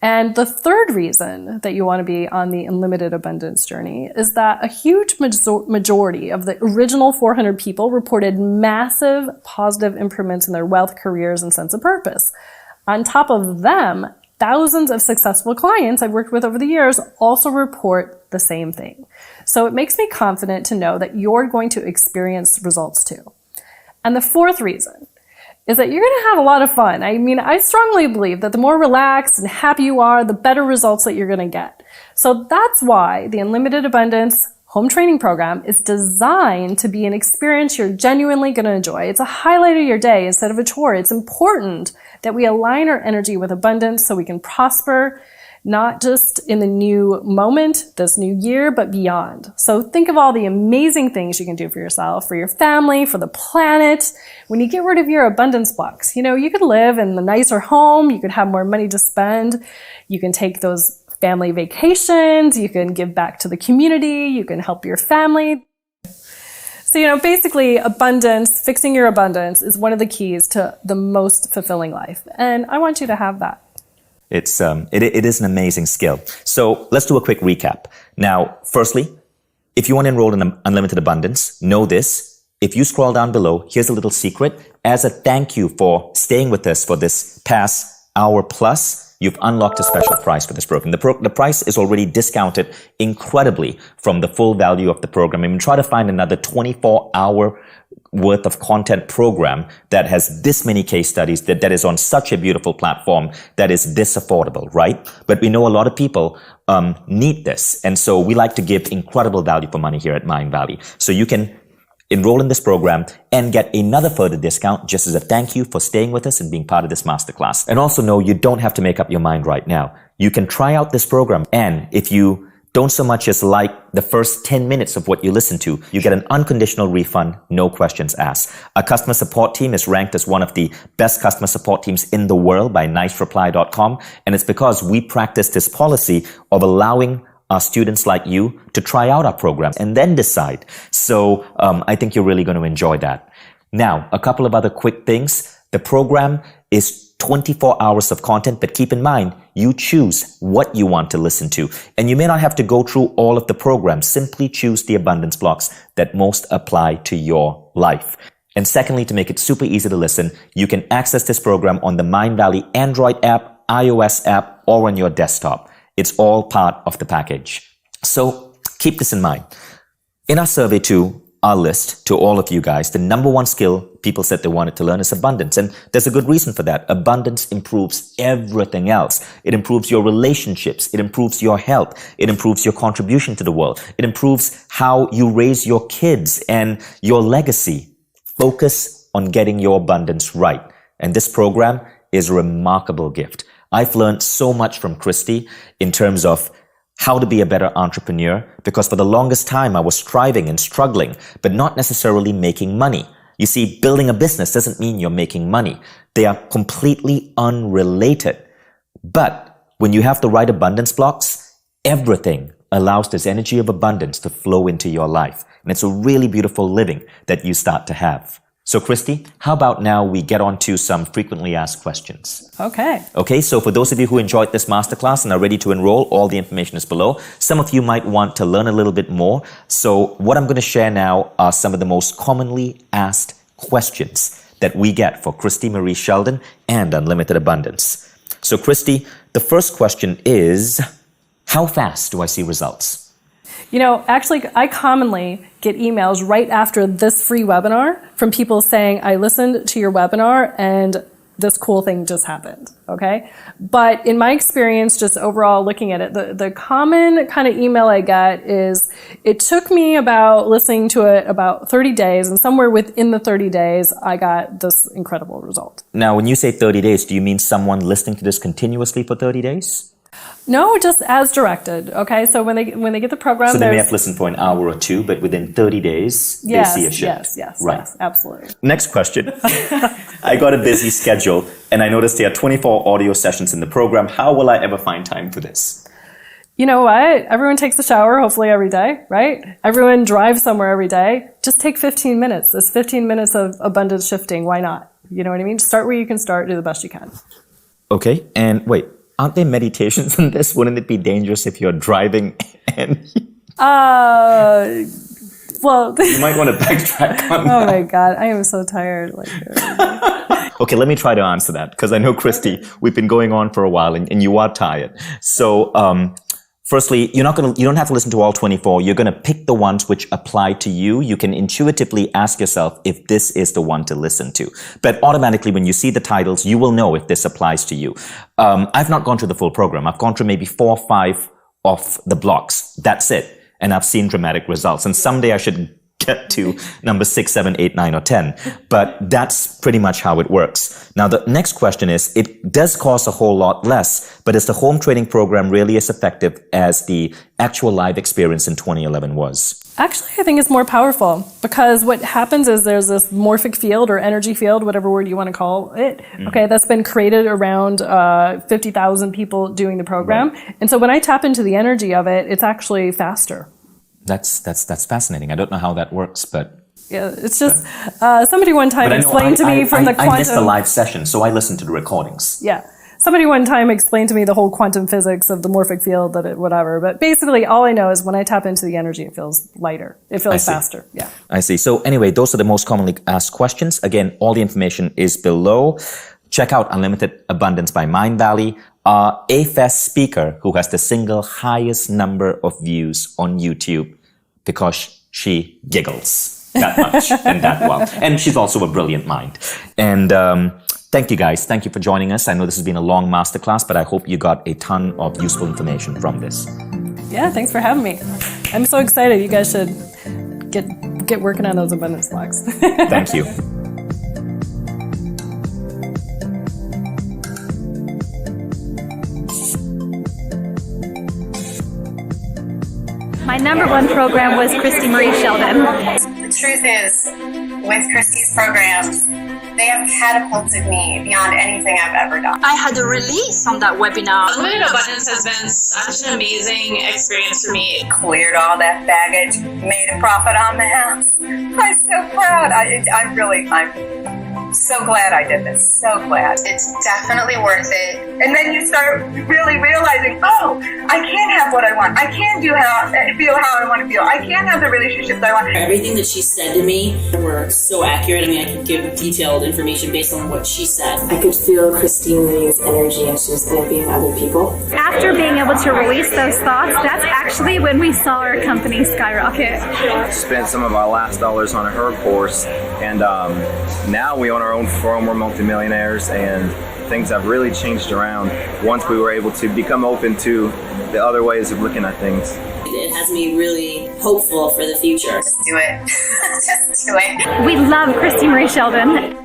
And the third reason that you want to be on the unlimited abundance journey is that a huge majority of the original 400 people reported massive positive improvements in their wealth, careers, and sense of purpose. On top of them, thousands of successful clients I've worked with over the years also report the same thing. So it makes me confident to know that you're going to experience results too. And the fourth reason is that you're going to have a lot of fun. I mean, I strongly believe that the more relaxed and happy you are, the better results that you're going to get. So that's why the Unlimited Abundance Home Training Program is designed to be an experience you're genuinely going to enjoy. It's a highlight of your day instead of a chore. It's important that we align our energy with abundance so we can prosper, not just in the new moment, this new year, but beyond. So think of all the amazing things you can do for yourself, for your family, for the planet. When you get rid of your abundance blocks, you could live in the nicer home, you could have more money to spend, you can take those family vacations, you can give back to the community, you can help your family. So, basically abundance, fixing your abundance is one of the keys to the most fulfilling life. And I want you to have that. It is an amazing skill. So let's do a quick recap. Now, firstly, if you want to enroll in Unlimited Abundance, know this. If you scroll down below, here's a little secret. As a thank you for staying with us for this past hour plus, you've unlocked a special price for this program. The price is already discounted incredibly from the full value of the program. I mean, try to find another 24-hour worth of content program that has this many case studies, that is on such a beautiful platform, that is this affordable, right? But we know a lot of people need this. And so we like to give incredible value for money here at Mindvalley. So you can enroll in this program and get another further discount just as a thank you for staying with us and being part of this masterclass. And also know you don't have to make up your mind right now. You can try out this program, and if you don't so much as like the first 10 minutes of what you listen to, you get an unconditional refund, no questions asked. Our customer support team is ranked as one of the best customer support teams in the world by nicereply.com. And it's because we practice this policy of allowing our students like you to try out our program and then decide. So I think you're really going to enjoy that. Now, a couple of other quick things. The program is 24 hours of content, but keep in mind, you choose what you want to listen to. And you may not have to go through all of the programs. Simply choose the abundance blocks that most apply to your life. And secondly, to make it super easy to listen, you can access this program on the Mindvalley Android app, iOS app, or on your desktop. It's all part of the package. So keep this in mind. In our survey to our list, to all of you guys, the number one skill people said they wanted to learn is abundance. And there's a good reason for that. Abundance improves everything else. It improves your relationships. It improves your health. It improves your contribution to the world. It improves how you raise your kids and your legacy. Focus on getting your abundance right. And this program is a remarkable gift. I've learned so much from Christie in terms of how to be a better entrepreneur, because for the longest time I was striving and struggling, but not necessarily making money. You see, building a business doesn't mean you're making money. They are completely unrelated. But when you have the right abundance blocks, everything allows this energy of abundance to flow into your life. And it's a really beautiful living that you start to have. So Christie, how about now we get on to some frequently asked questions? Okay, so for those of you who enjoyed this masterclass and are ready to enroll, all the information is below. Some of you might want to learn a little bit more. So what I'm going to share now are some of the most commonly asked questions that we get for Christie Marie Sheldon and Unlimited Abundance. So Christie, the first question is, how fast do I see results? Actually, I commonly get emails right after this free webinar from people saying, I listened to your webinar and this cool thing just happened, okay? But in my experience, just overall looking at it, the common kind of email I get is, it took me about listening to it about 30 days, and somewhere within the 30 days, I got this incredible result. Now, when you say 30 days, do you mean someone listening to this continuously for 30 days? No, just as directed. Okay, so when they get the program, So they may have listened for an hour or two, but within 30 days, they see a shift. Yes, right. Yes, absolutely. Next question. I got a busy schedule, and I noticed there are 24 audio sessions in the program. How will I ever find time for this? You know what? Everyone takes a shower, hopefully every day, right? Everyone drives somewhere every day. Just take 15 minutes. It's 15 minutes of abundance shifting. Why not? You know what I mean? Start where you can start. Do the best you can. Okay, and wait. Aren't there meditations in this? Wouldn't it be dangerous if you're driving and... Well... You might want to backtrack on that. Oh my God, I am so tired. Okay, let me try to answer that, because I know, Christie, we've been going on for a while and you are tired. So, firstly, you don't have to listen to all 24. You're going to pick the ones which apply to you. You can intuitively ask yourself if this is the one to listen to. But automatically, when you see the titles, you will know if this applies to you. I've not gone through the full program. I've gone through maybe 4 or 5 of the blocks. That's it. And I've seen dramatic results. And someday I should get to number 6, 7, 8, 9, or 10. But that's pretty much how it works. Now, the next question is, it does cost a whole lot less, but is the home training program really as effective as the actual live experience in 2011 was? Actually, I think it's more powerful, because what happens is there's this morphic field or energy field, whatever word you want to call it, okay, that's been created around 50,000 people doing the program. Right. And so when I tap into the energy of it, it's actually faster. That's fascinating. I don't know how that works, but... Yeah, it's just somebody one time explained to me from the quantum... I missed the live session, so I listened to the recordings. Yeah. Somebody one time explained to me the whole quantum physics of the morphic field, whatever. But basically, all I know is when I tap into the energy, it feels lighter. It feels faster. Yeah. I see. So anyway, those are the most commonly asked questions. Again, all the information is below. Check out Unlimited Abundance by Mindvalley. A-Fest speaker who has the single highest number of views on YouTube because she giggles that much and that well. And she's also a brilliant mind. And thank you guys. Thank you for joining us. I know this has been a long masterclass, but I hope you got a ton of useful information from this. Yeah, thanks for having me. I'm so excited. You guys should get working on those abundance blocks. Thank you. My number one program was Christie Marie Sheldon. The truth is, with Christie's programs, they have catapulted me beyond anything I've ever done. I had a release on that webinar. Unlimited Abundance has been such an amazing experience for me. It cleared all that baggage, made a profit on the house. I'm so proud. I'm so glad I did this. So glad. It's definitely worth it. And then you start really realizing, oh, I can have what I want. I can feel how I want to feel. I can have the relationships I want. Everything that she said to me were so accurate. I mean, I could give detailed information based on what she said. I could feel Christie Marie's energy, and she was envying other people. After being able to release those thoughts, that's actually when we saw our company skyrocket. Spent some of our last dollars on her course, and now we own our own firm. We're multimillionaires, and things have really changed around once we were able to become open to the other ways of looking at things. It has me really hopeful for the future. Just do it. Just do it. We love Christie Marie Sheldon.